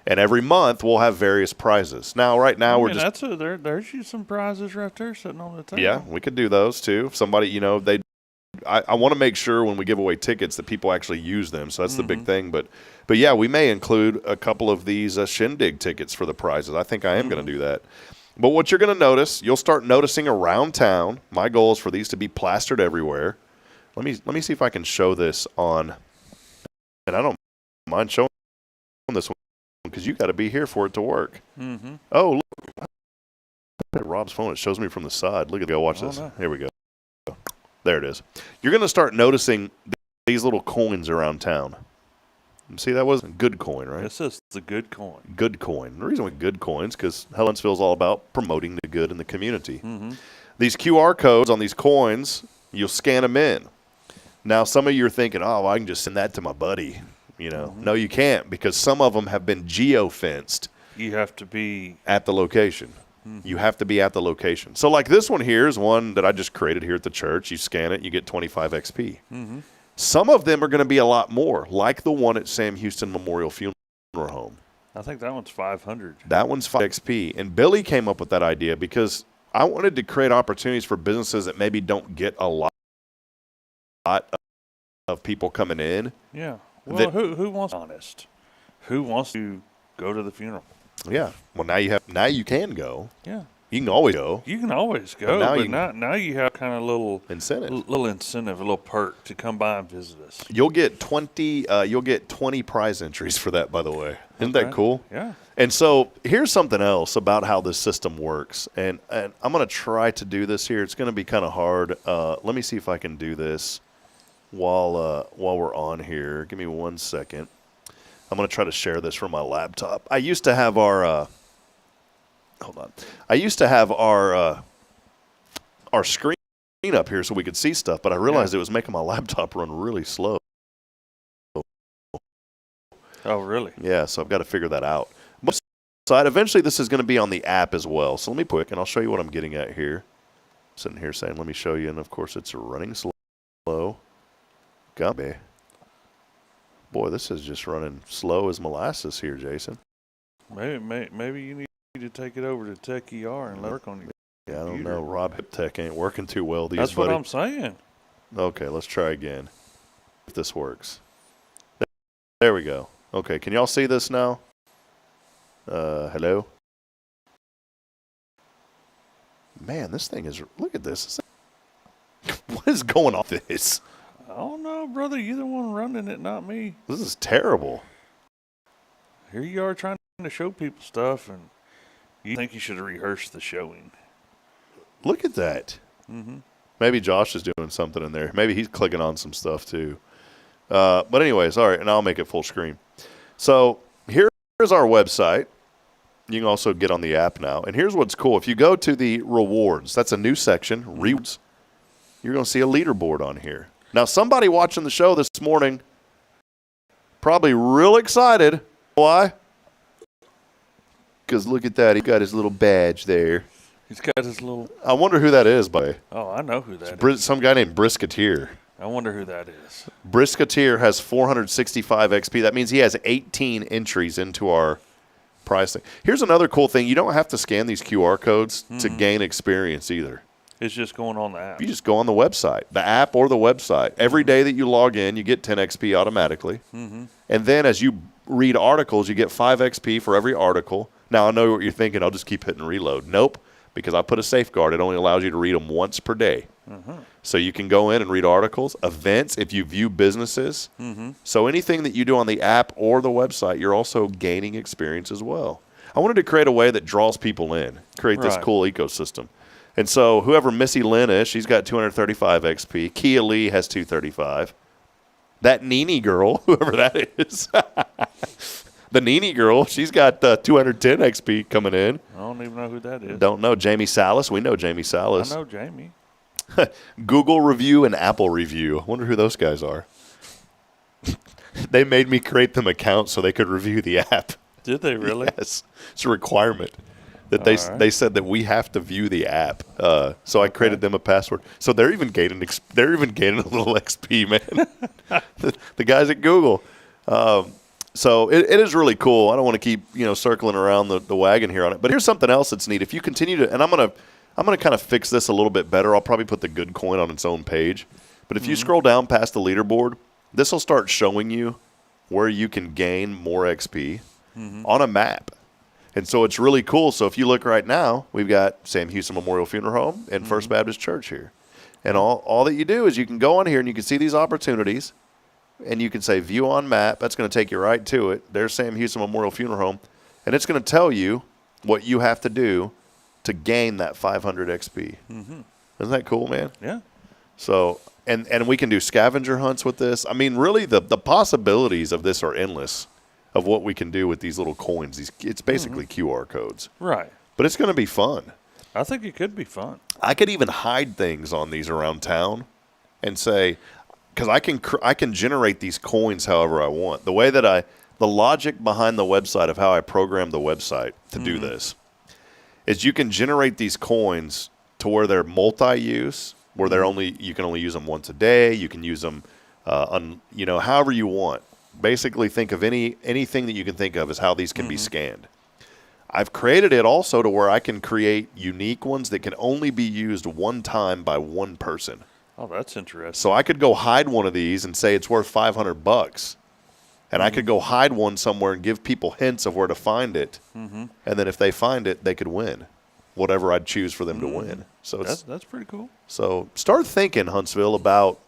And every month we'll have various prizes. Now, right now there's you some prizes right there sitting on the table. Yeah, we could do those too. If somebody, I want to make sure when we give away tickets that people actually use them. So that's the big thing. But yeah, we may include a couple of these Shindig tickets for the prizes. I think I am going to do that. But what you're going to notice, you'll start noticing around town. My goal is for these to be plastered everywhere. Let me see if I can show this on. And I don't mind showing this one because you got to be here for it to work. Oh, look at Rob's phone. It shows me from the side. Look at go. Watch this. Here we go. There it is. You're going to start noticing these little coins around town. See, that was a good coin, right? It says it's a good coin. Good coin. The reason we good coins because Huntsville is all about promoting the good in the community. These QR codes on these coins, you'll scan them in. Now, some of you are thinking, oh, well, I can just send that to my buddy. No, you can't because some of them have been geo-fenced. You have to be at the location. You have to be at the location. So like this one here is one that I just created here at the church. You scan it, you get 25 XP. Some of them are going to be a lot more, like the one at Sam Houston Memorial Funeral Home. I think that one's 500. That one's 5 XP. And Billy came up with that idea because I wanted to create opportunities for businesses that maybe don't get a lot of people coming in. Yeah. Well, who wants honest? Who wants to go to the funeral? Yeah. Well, now you can go. Yeah. You can always go. You can always go, but now you have kind of little incentive, a little perk to come by and visit us. You'll get 20 prize entries for that, by the way. Isn't that cool? Yeah. And so here's something else about how this system works. And I'm going to try to do this here. It's going to be kind of hard. Let me see if I can do this while we're on here. Give me 1 second. I'm going to try to share this from my laptop. I used to have our our screen up here so we could see stuff, but I realized it was making my laptop run really slow. Oh, really? Yeah, so I've got to figure that out. But eventually this is going to be on the app as well. So let me quick, and I'll show you what I'm getting at here. Sitting here saying, let me show you, and of course it's running slow. Got me. Boy, this is just running slow as molasses here, Jason. Maybe you need to take it over to Tech ER and work on your Yeah, I don't know. Rob Hip Tech ain't working too well these days. That's what I'm saying. Okay, let's try again. If this works. There we go. Okay, can y'all see this now? Hello? Man, this thing is... Look at this. What is going on with this? I don't know, brother. You're the one running it, not me. This is terrible. Here you are trying to show people stuff, and you think you should rehearse the showing. Look at that. Maybe Josh is doing something in there. Maybe he's clicking on some stuff too. But anyways, all right, and I'll make it full screen. So here's our website. You can also get on the app now. And here's what's cool. If you go to the rewards, that's a new section, rewards, you're going to see a leaderboard on here. Now, somebody watching the show this morning probably real excited. Why? Because look at that. He's got his little badge there. He's got his little... I wonder who that is, buddy. Oh, I know who that is. Some guy named Brisketeer. I wonder who that is. Brisketeer has 465 XP. That means he has 18 entries into our price thing. Here's another cool thing. You don't have to scan these QR codes to gain experience either. It's just going on the app. You just go on the website, the app or the website. Every day that you log in, you get 10 XP automatically. And then as you read articles, you get 5 XP for every article. Now, I know what you're thinking. I'll just keep hitting reload. Nope, because I put a safeguard. It only allows you to read them once per day. So you can go in and read articles, events, if you view businesses. So anything that you do on the app or the website, you're also gaining experience as well. I wanted to create a way that draws people in, create this Right. cool ecosystem. And so whoever Missy Lynn is, she's got 235 XP. Kia Lee has 235. That Nene girl, whoever that is, the Nene girl, she's got 210 XP coming in. I don't even know who that is. Don't know. Jamie Salas. We know Jamie I Salas. know Jamie. Google review and Apple review. I wonder who those guys are. They made me create them accounts so they could review the app. Did they really? Yes. It's a requirement that All right. they said that we have to view the app. So I created them a password. So they're even gaining a little XP, man. the guys at Google. So it is really cool. I don't want to keep circling around the wagon here on it. But here's something else that's neat. If you continue to, and I'm gonna kind of fix this a little bit better. I'll probably put the good coin on its own page. But if you scroll down past the leaderboard, this will start showing you where you can gain more XP on a map. And so it's really cool. So if you look right now, we've got Sam Houston Memorial Funeral Home and First Baptist Church here. And all that you do is you can go on here and you can see these opportunities. And you can say view on map. That's going to take you right to it. There's Sam Houston Memorial Funeral Home. And it's going to tell you what you have to do to gain that 500 XP. Isn't that cool, man? Yeah. So, and we can do scavenger hunts with this. I mean, really, the possibilities of this are endless of what we can do with these little coins. It's basically QR codes. Right. But it's going to be fun. I think it could be fun. I could even hide things on these around town and say, because I can generate these coins however I want. The way that the logic behind the website of how I programmed the website to do this is you can generate these coins to where they're multi-use, where you can only use them once a day. You can use them, however you want. Basically, think of anything that you can think of as how these can be scanned. I've created it also to where I can create unique ones that can only be used one time by one person. Oh, that's interesting. So I could go hide one of these and say it's worth $500, and I could go hide one somewhere and give people hints of where to find it, and then if they find it, they could win whatever I'd choose for them to win. So That's pretty cool. So start thinking, Huntsville, about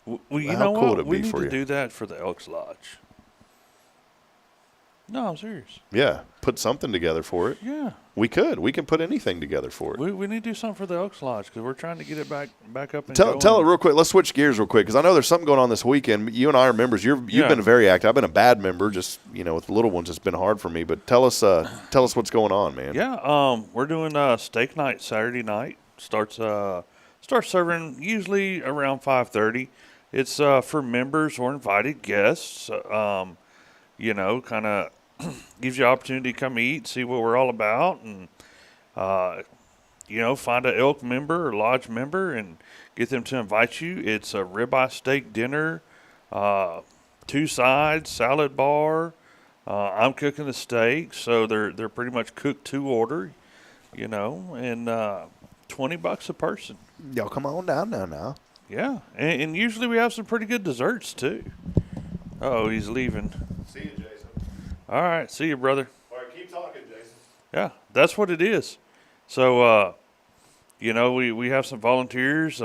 Well, you how know cool would what? it We be need for to you? do that for the Elks Lodge. No, I'm serious. put something together for it. Yeah. We can put anything together for it. We need to do something for the Elks Lodge because we're trying to get it back up and Tell going. it real quick. Let's switch gears real quick because I know there's something going on this weekend. You and I are members. You've Yeah. been very active. I've been a bad member. Just with the little ones, it's been hard for me. But tell us what's going on, man. Yeah, we're doing steak night Saturday night. Starts serving usually around 5:30. It's for members or invited guests. Kind of gives you opportunity to come eat, see what we're all about, and find an elk member or lodge member and get them to invite you. It's a ribeye steak dinner, 2 sides, salad bar. I'm cooking the steaks, so they're pretty much cooked to order, and $20 a person. Y'all come on down now. Yeah, and usually we have some pretty good desserts too. Oh, he's leaving. See you, Jason. All right, see you, brother. All right, keep talking, Jason. Yeah, that's what it is. So, we have some volunteers,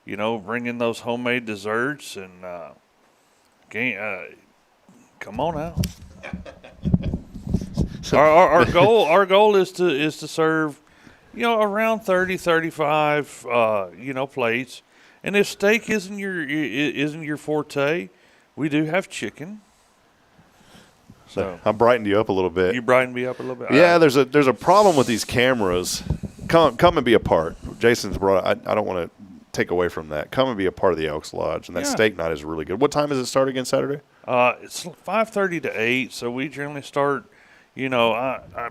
bringing those homemade desserts and come on out. Our goal is to serve, around 30, 35, plates. And if steak isn't your forte, we do have chicken. So I brightened you up a little bit. you brighten me up a little bit. Yeah, there's a problem with these cameras. Come and be a part. Jason's brought. I don't want to take away from that. Come and be a part of the Elks Lodge, and that Yeah. steak night is really good. What time does it start again Saturday? It's 5:30 to 8, so we generally start. I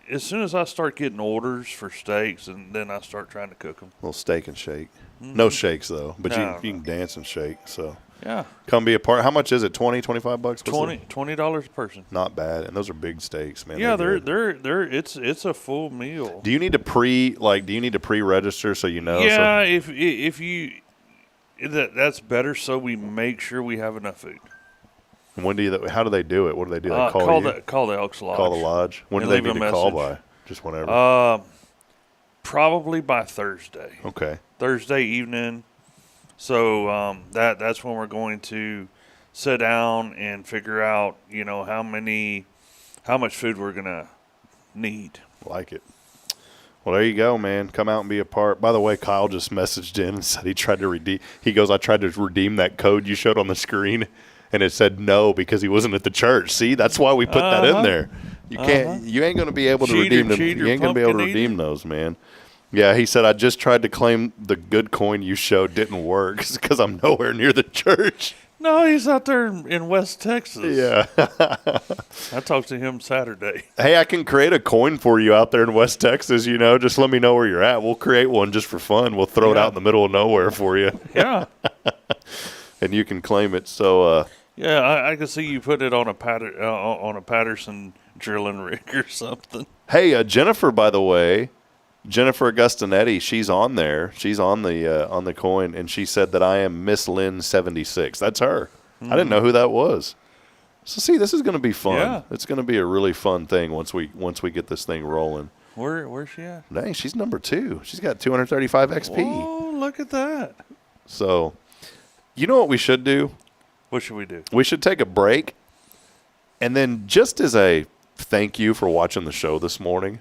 as soon as I start getting orders for steaks, and then I start trying to cook them. A little steak and shake. No shakes though, but No, you can dance and shake. So Yeah. Come be a part. How much is it? $20, $25? What's $20 a person. Not bad, and those are big steaks, man. Yeah, They're they're it's a full meal. Do you need to pre-register so you know? Yeah, if you that's better, so we make sure we have enough food. And when how do they do it? What do they do? They Call the Elks Lodge. Call the lodge. When do And they leave need a to call message. by? Just whenever. Probably by Thursday. Okay. Thursday evening. So that's when we're going to sit down and figure out, how much food we're gonna need. Like it. Well, there you go, man. Come out and be a part. By the way, Kyle just messaged in and said he tried to redeem. He goes, I tried to redeem that code you showed on the screen, and it said no because he wasn't at the church. See, that's why we put that in there. You can't. You ain't going to be able to redeem them. You ain't going to be able to redeem those, man. Yeah, he said, I just tried to claim the good coin you showed didn't work because I'm nowhere near the church. No, he's out there in West Texas. Yeah. I talked to him Saturday. Hey, I can create a coin for you out there in West Texas, Just let me know where you're at. We'll create one just for fun. We'll throw it out in the middle of nowhere for you. Yeah. And you can claim it. So, yeah, I can see you put it on a Patterson drilling rig or something. Hey, Jennifer, by the way, Jennifer Augustinetti, she's on there. She's on the coin, and she said that I am Miss Lynn 76. That's her. I didn't know who that was. So see, this is going to be fun. Yeah. It's going to be a really fun thing once we get this thing rolling. Where's she at? Dang, she's number 2. She's got 235 XP. Oh, look at that. So, you know what we should do? What should we do? We should take a break, and then just as a thank you for watching the show this morning,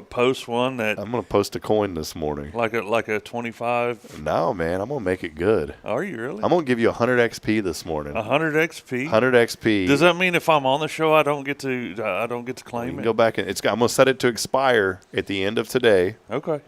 post one that I'm going to post a coin this morning. like a 25. No, man, I'm going to make it good. Are you really? I'm going to give you 100 XP this morning. 100 XP. 100 XP. Does that mean if I'm on the show, I don't get to You claim can it? go back and I'm going to set it to expire at the end of today. Okay.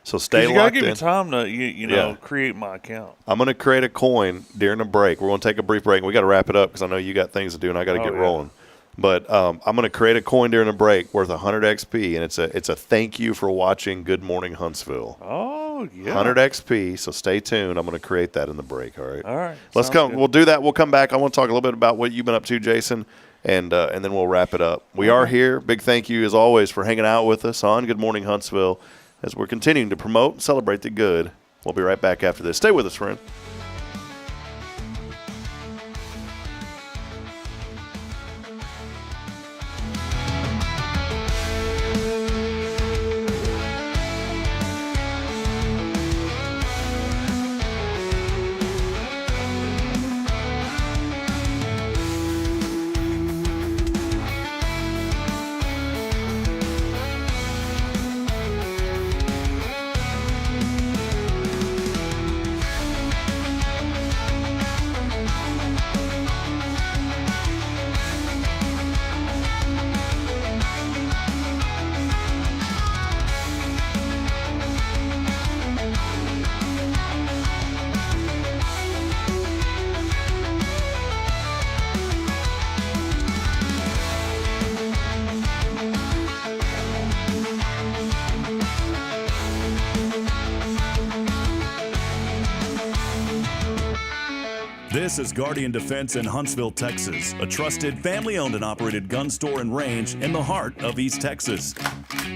So stay You gotta locked give me in. time to Yeah. create my account. I'm going to create a coin during a break. We're going to take a brief break. We got to wrap it up because I know you got things to do and I got to get rolling. But I'm going to create a coin during a break worth 100 XP, and it's a thank you for watching Good Morning Huntsville. Oh yeah. 100 XP. So stay tuned. I'm going to create that in the break. All right. All right. Let's Sounds come. good. We'll do that. We'll come back. I want to talk a little bit about what you've been up to, Jason, and then we'll wrap it up. We are here. Big thank you as always for hanging out with us on Good Morning Huntsville as we're continuing to promote and celebrate the good. We'll be right back after this. Stay with us, friend. This is Guardian Defense in Huntsville, Texas, a trusted family-owned and operated gun store and range in the heart of East Texas.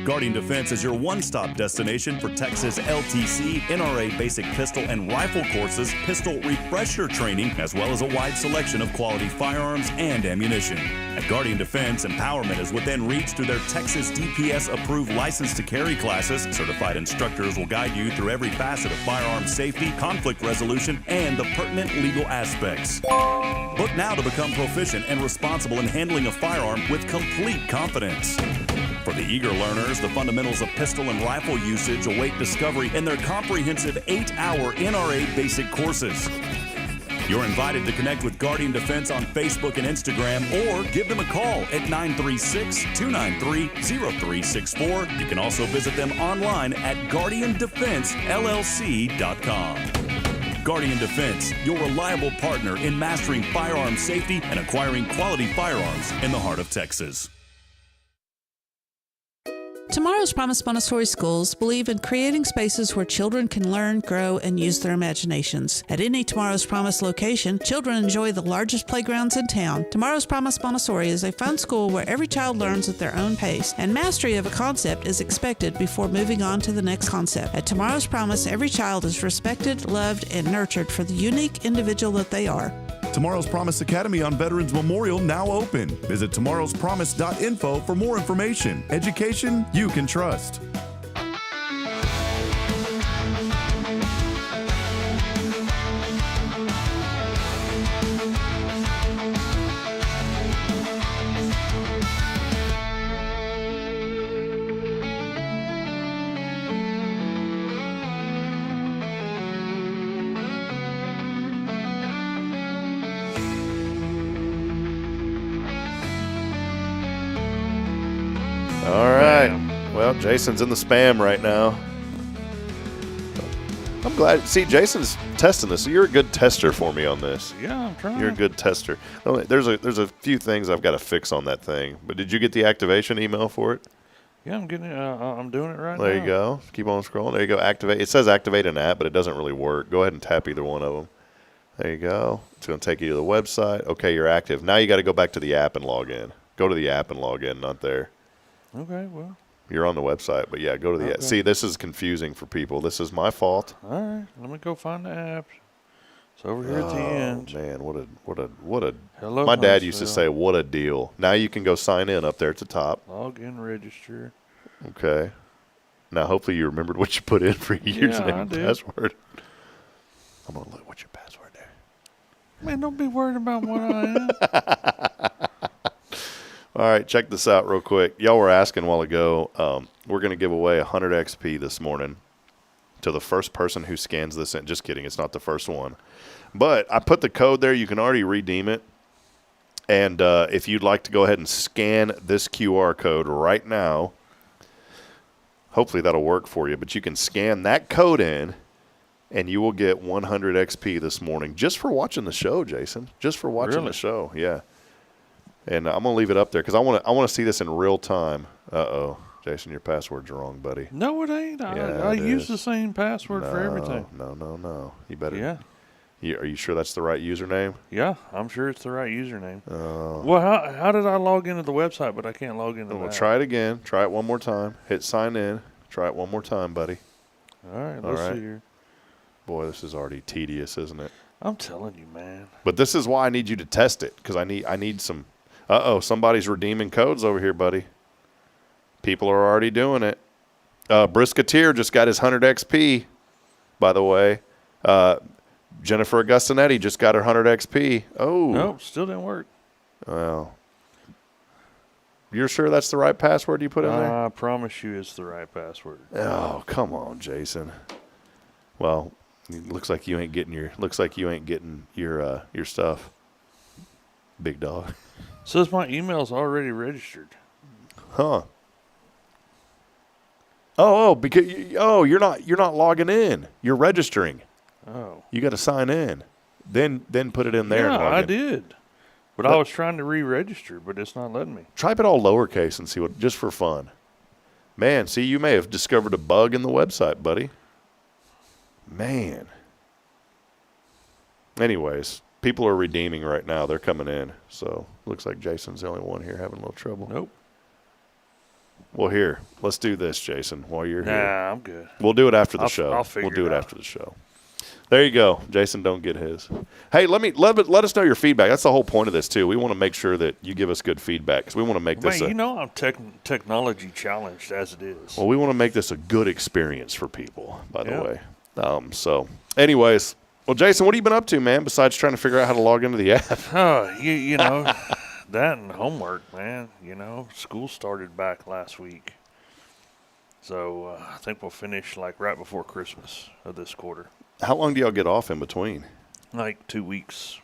Guardian Defense is your one-stop destination for Texas LTC, NRA basic pistol and rifle courses, pistol refresher training, as well as a wide selection of quality firearms and ammunition. At Guardian Defense, empowerment is within reach through their Texas DPS-approved license to carry classes. Certified instructors will guide you through every facet of firearm safety, conflict resolution, and the pertinent legal aspects. Book now to become proficient and responsible in handling a firearm with complete confidence. For the eager learners, the fundamentals of pistol and rifle usage await discovery in their comprehensive 8-hour NRA basic courses. You're invited to connect with Guardian Defense on Facebook and Instagram or give them a call at 936-293-0364. You can also visit them online at guardiandefensellc.com. Guardian Defense, your reliable partner in mastering firearm safety and acquiring quality firearms in the heart of Texas. Tomorrow's Promise Montessori Schools believe in creating spaces where children can learn, grow, and use their imaginations. At any Tomorrow's Promise location, children enjoy the largest playgrounds in town. Tomorrow's Promise Montessori is a fun school where every child learns at their own pace, and mastery of a concept is expected before moving on to the next concept. At Tomorrow's Promise, every child is respected, loved, and nurtured for the unique individual that they are. Tomorrow's Promise Academy on Veterans Memorial now open. Visit tomorrowspromise.info for more information. Education you can trust. All right. Well, Jason's in the spam right now. I'm glad. See, Jason's testing this. So you're a good tester for me on this. Yeah, I'm trying. You're a good tester. There's a few things I've got to fix on that thing. But did you get the activation email for it? Yeah, I'm getting it. I'm doing it right now. There you go. Keep on scrolling. There you go. Activate. It says activate an app, but it doesn't really work. Go ahead and tap either one of them. There you go. It's going to take you to the website. Okay, you're active. Now you got to go back to the app and log in. Go to the app and log in, not there. Okay, well. You're on the website, but yeah, go to the app. See, this is confusing for people. This is my fault. All right, let me go find the app. It's over here at the end. Man, what a Hello, my dad used to Huntsville. say, what a deal. Now you can go sign in up there at the top. Log in, register. Okay. Now hopefully you remembered what you put in for your Yeah, username I and did. password. I'm gonna look. What's your password there? Man, don't be worried about what I am. All right, check this out real quick. Y'all were asking a while ago. We're going to give away 100 XP this morning to the first person who scans this in. Just kidding. It's not the first one. But I put the code there. You can already redeem it. And if you'd like to go ahead and scan this QR code right now, hopefully that'll work for you. But you can scan that code in, and you will get 100 XP this morning just for watching the show, Jason. Just for watching Really? the show, yeah. And I'm gonna leave it up there because I want to see this in real time. Jason, your password's wrong, buddy. No, it ain't. Yeah, I it use is. the same password for everything. No. You better. Yeah. Are you sure that's the right username? Yeah, I'm sure it's the right username. Well, how did I log into the website, but I can't log into We'll that? try it again. Try it one more time. Hit sign in. Try it one more time, buddy. All right, All let's right. see here. Boy, this is already tedious, isn't it? I'm telling you, man. But this is why I need you to test it because I need some. Somebody's redeeming codes over here, buddy. People are already doing it. Brisketeer just got his 100 XP, by the way. Jennifer Augustinetti just got her 100 XP. Oh. Nope, still didn't work. Well. You're sure that's the right password you put in there? I promise you it's the right password. Oh, come on, Jason. Well, looks like you ain't getting your stuff. Big dog. Says my email's already registered. Huh. Because you're not logging in. You're registering. Oh. You got to sign in. Then put it in there. Yeah, and log I in. did. But I was trying to re-register, but it's not letting me. Type it all lowercase and see what, just for fun. Man, see, you may have discovered a bug in the website, buddy. Man. Anyways, people are redeeming right now. They're coming in. So looks like Jason's the only one here having a little trouble. Nope. Well, here, let's do this, Jason, while you're here. Nah, I'm good. We'll do it after the I'll show. figure We'll do it it out. after the show. There you go. Jason, don't get his. Hey, let us know your feedback. That's the whole point of this, too. We want to make sure that you give us good feedback because we want to make this Man, I'm technology challenged as it is. we want to make this a good experience for people, by the way. So, anyways, well, Jason, what have you been up to, man, besides trying to figure out how to log into the app? You know, that and homework, man. You know, school started back last week. So I think we'll finish like right before Christmas of this quarter. How long do y'all get off in between? Like 2 weeks,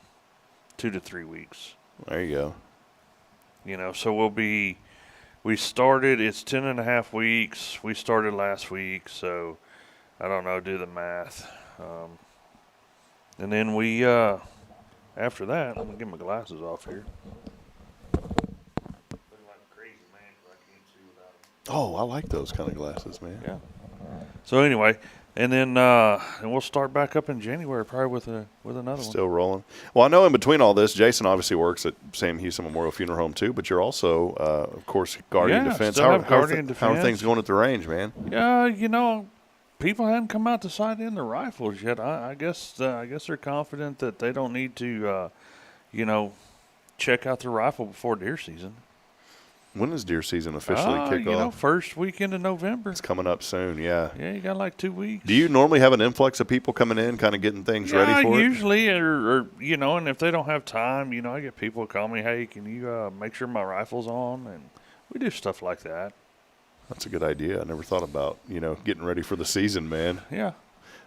2 to 3 weeks. There you go. You know, so we started, it's 10 and a half weeks. We started last week, so I don't know, do the math. And then after that, I'm going to get my glasses off here. Looking like a crazy man 'cause I can't see without Oh, I like those kind of glasses, man. Yeah. So anyway, and then and we'll start back up in January probably with another one. Still rolling. Well, I know in between all this, Jason obviously works at Sam Houston Memorial Funeral Home too, but you're also, of course, Guardian Defense. Still have Guardian How are Defense. things going at the range, man? Yeah, people haven't come out to sight in the rifles yet. I guess they're confident that they don't need to, check out the rifle before deer season. When does deer season officially kick off? First weekend of November. It's coming up soon, yeah. Yeah, you got like 2 weeks. Do you normally have an influx of people coming in, kind of getting things ready for it? Usually, or and if they don't have time, I get people call me, hey, can you make sure my rifle's on? And we do stuff like that. That's a good idea. I never thought about, getting ready for the season, man. Yeah.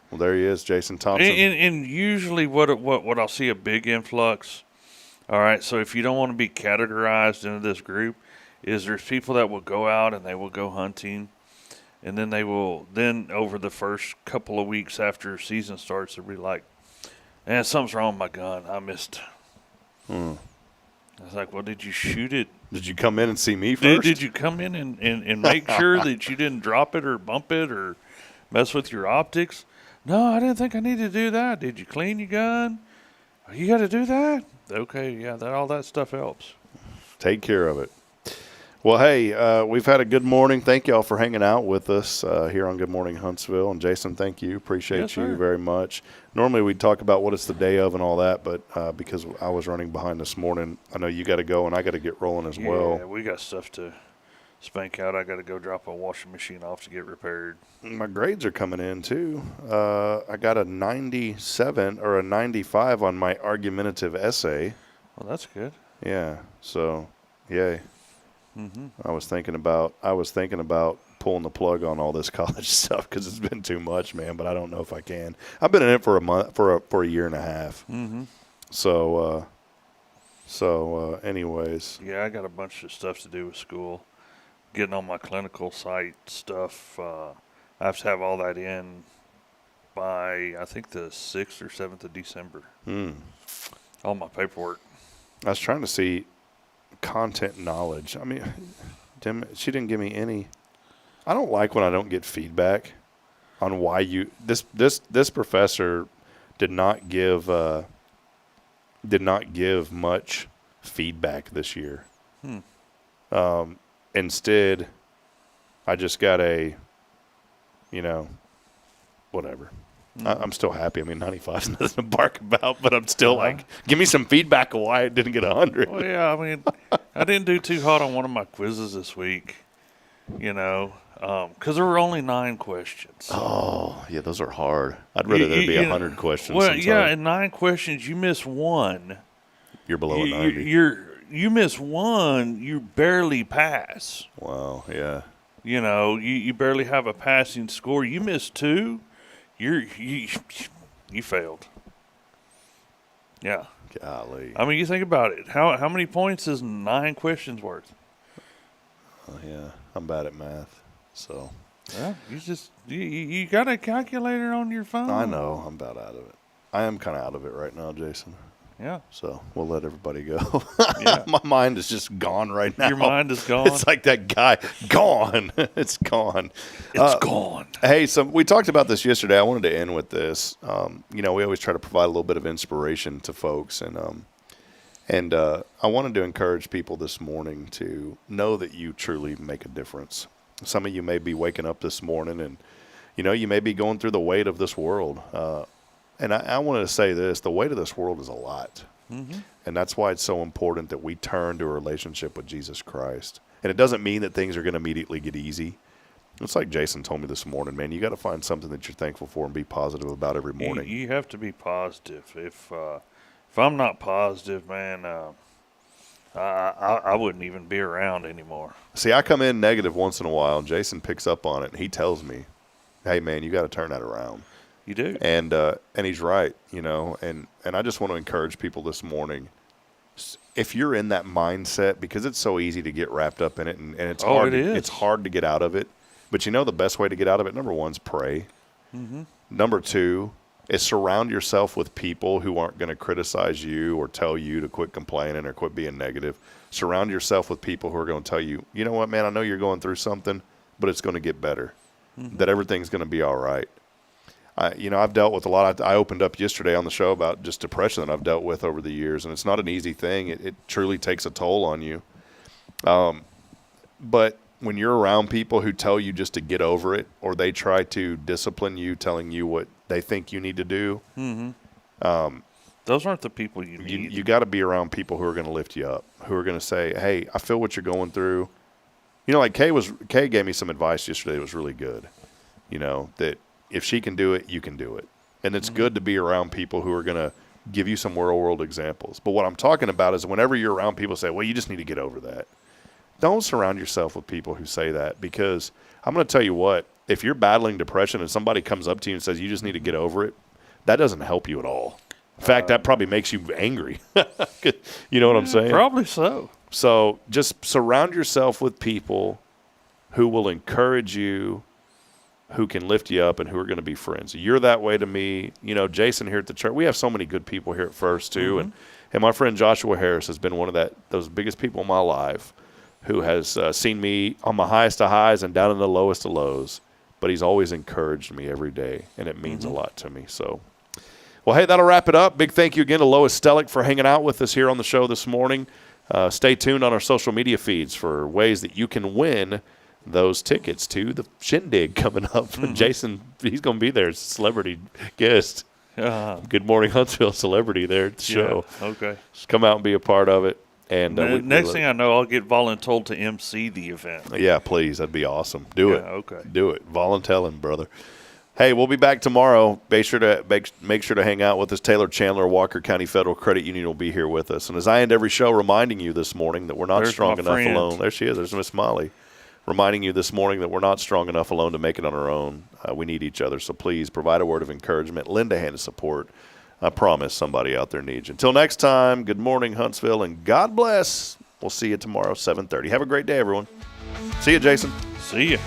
Well, there he is, Jason Thompson. And usually what I'll see a big influx, all right, so if you don't want to be categorized into this group, is there's people that will go out and they will go hunting, and then they will, over the first couple of weeks after season starts, they'll be like, something's wrong with my gun. I missed. I was like, well, did you shoot it? Did you come in and see me first? Did you come in and make sure that you didn't drop it or bump it or mess with your optics? No, I didn't think I needed to do that. Did you clean your gun? You got to do that? Okay, yeah, all that stuff helps. Take care of it. Well, hey, we've had a good morning. Thank y'all for hanging out with us here on Good Morning Huntsville. And Jason, thank you. Appreciate you very much. Normally we'd talk about what it's the day of and all that, but because I was running behind this morning, I know you got to go and I got to get rolling as well. Yeah, we got stuff to spank out. I got to go drop a washing machine off to get repaired. My grades are coming in too. I got a 97 or a 95 on my argumentative essay. Well, that's good. Yeah. So, yay. I was thinking about pulling the plug on all this college stuff because it's been too much, man. But I don't know if I can. I've been in it for a month, for a year and a half. So, anyways. Yeah, I got a bunch of stuff to do with school. Getting on my clinical site stuff. I have to have all that in by, I think, the 6th or 7th of December. All my paperwork. I was trying to see content knowledge. I mean, she didn't give me any. I don't like when I don't get feedback on why you. This professor did not give much feedback this year. Instead, I just got a, whatever. I'm still happy. I mean, 95 is nothing to bark about, but I'm still like, give me some feedback of why I didn't get 100. Well, yeah, I mean, I didn't do too hot on one of my quizzes this week, because there were only 9 questions. Oh, yeah, those are hard. I'd rather there be 100 questions. Well, yeah, in 9 questions, you miss one. You're below a 90. You miss one, you barely pass. Wow, yeah. You barely have a passing score. You miss 2. You failed. Yeah. Golly. I mean, you think about it. How many points is 9 questions worth? Oh, yeah, I'm bad at math, so. Yeah, you got a calculator on your phone. I know. I'm about out of it. I am kind of out of it right now, Jason. Yeah. So we'll let everybody go. Yeah. My mind is just gone right now. Your mind is gone? It's like that guy. Gone. It's gone. It's gone. Hey, so we talked about this yesterday. I wanted to end with this. We always try to provide a little bit of inspiration to folks. And I wanted to encourage people this morning to know that you truly make a difference. Some of you may be waking up this morning and, you may be going through the weight of this world. And I wanted to say this, the weight of this world is a lot. And that's why it's so important that we turn to a relationship with Jesus Christ. And it doesn't mean that things are going to immediately get easy. It's like Jason told me this morning, man, you got to find something that you're thankful for and be positive about every morning. You have to be positive. If I'm not positive, man, I wouldn't even be around anymore. See, I come in negative once in a while, and Jason picks up on it, and he tells me, hey, man, you got to turn that around. You do. And he's right, and I just want to encourage people this morning, if you're in that mindset, because it's so easy to get wrapped up in it, and it's hard. It's hard to get out of it. But the best way to get out of it, number 1 is pray. Number 2 is surround yourself with people who aren't going to criticize you or tell you to quit complaining or quit being negative. Surround yourself with people who are going to tell you, you know what, man, I know you're going through something. but it's going to get better, that everything's going to be all right. I've dealt with a lot. I opened up yesterday on the show about just depression that I've dealt with over the years, and it's not an easy thing. It truly takes a toll on you. But when you're around people who tell you just to get over it, or they try to discipline you, telling you what they think you need to do, those aren't the people you need. You got to be around people who are going to lift you up, who are going to say, hey, I feel what you're going through. Like Kay gave me some advice yesterday that was really good, that if she can do it, you can do it. And it's good to be around people who are going to give you some real world examples. But what I'm talking about is whenever you're around people say, well, you just need to get over that. Don't surround yourself with people who say that, because I'm going to tell you what, if you're battling depression and somebody comes up to you and says you just need to get over it, that doesn't help you at all. In fact, that probably makes you angry. You know what I'm saying? Probably so. So just surround yourself with people who will encourage you, who can lift you up, and who are going to be friends. You're that way to me. Jason here at the church, we have so many good people here at First too. And my friend Joshua Harris has been one of those biggest people in my life, who has seen me on my highest of highs and down in the lowest of lows. But he's always encouraged me every day, and it means a lot to me. So, well, hey, that'll wrap it up. Big thank you again to Lois Sthehlik for hanging out with us here on the show this morning. Stay tuned on our social media feeds for ways that you can win those tickets to the Shindig coming up. Jason, he's going to be there as a celebrity guest. Good Morning Huntsville celebrity there at the show. Okay. Just come out and be a part of it. And next thing I know, I'll get voluntold to MC the event. Yeah, please. That'd be awesome. Do it. Okay. Do it. Voluntelling, brother. Hey, we'll be back tomorrow. Make sure to hang out with us. Taylor Chandler, Walker County Federal Credit Union, will be here with us. And as I end every show, reminding you this morning that we're not strong enough alone. There she is. There's Miss Molly. Reminding you this morning that we're not strong enough alone to make it on our own. We need each other. So please provide a word of encouragement. Lend a hand of support. I promise somebody out there needs you. Until next time, good morning, Huntsville, and God bless. We'll see you tomorrow, 7:30. Have a great day, everyone. See you, Jason. See you.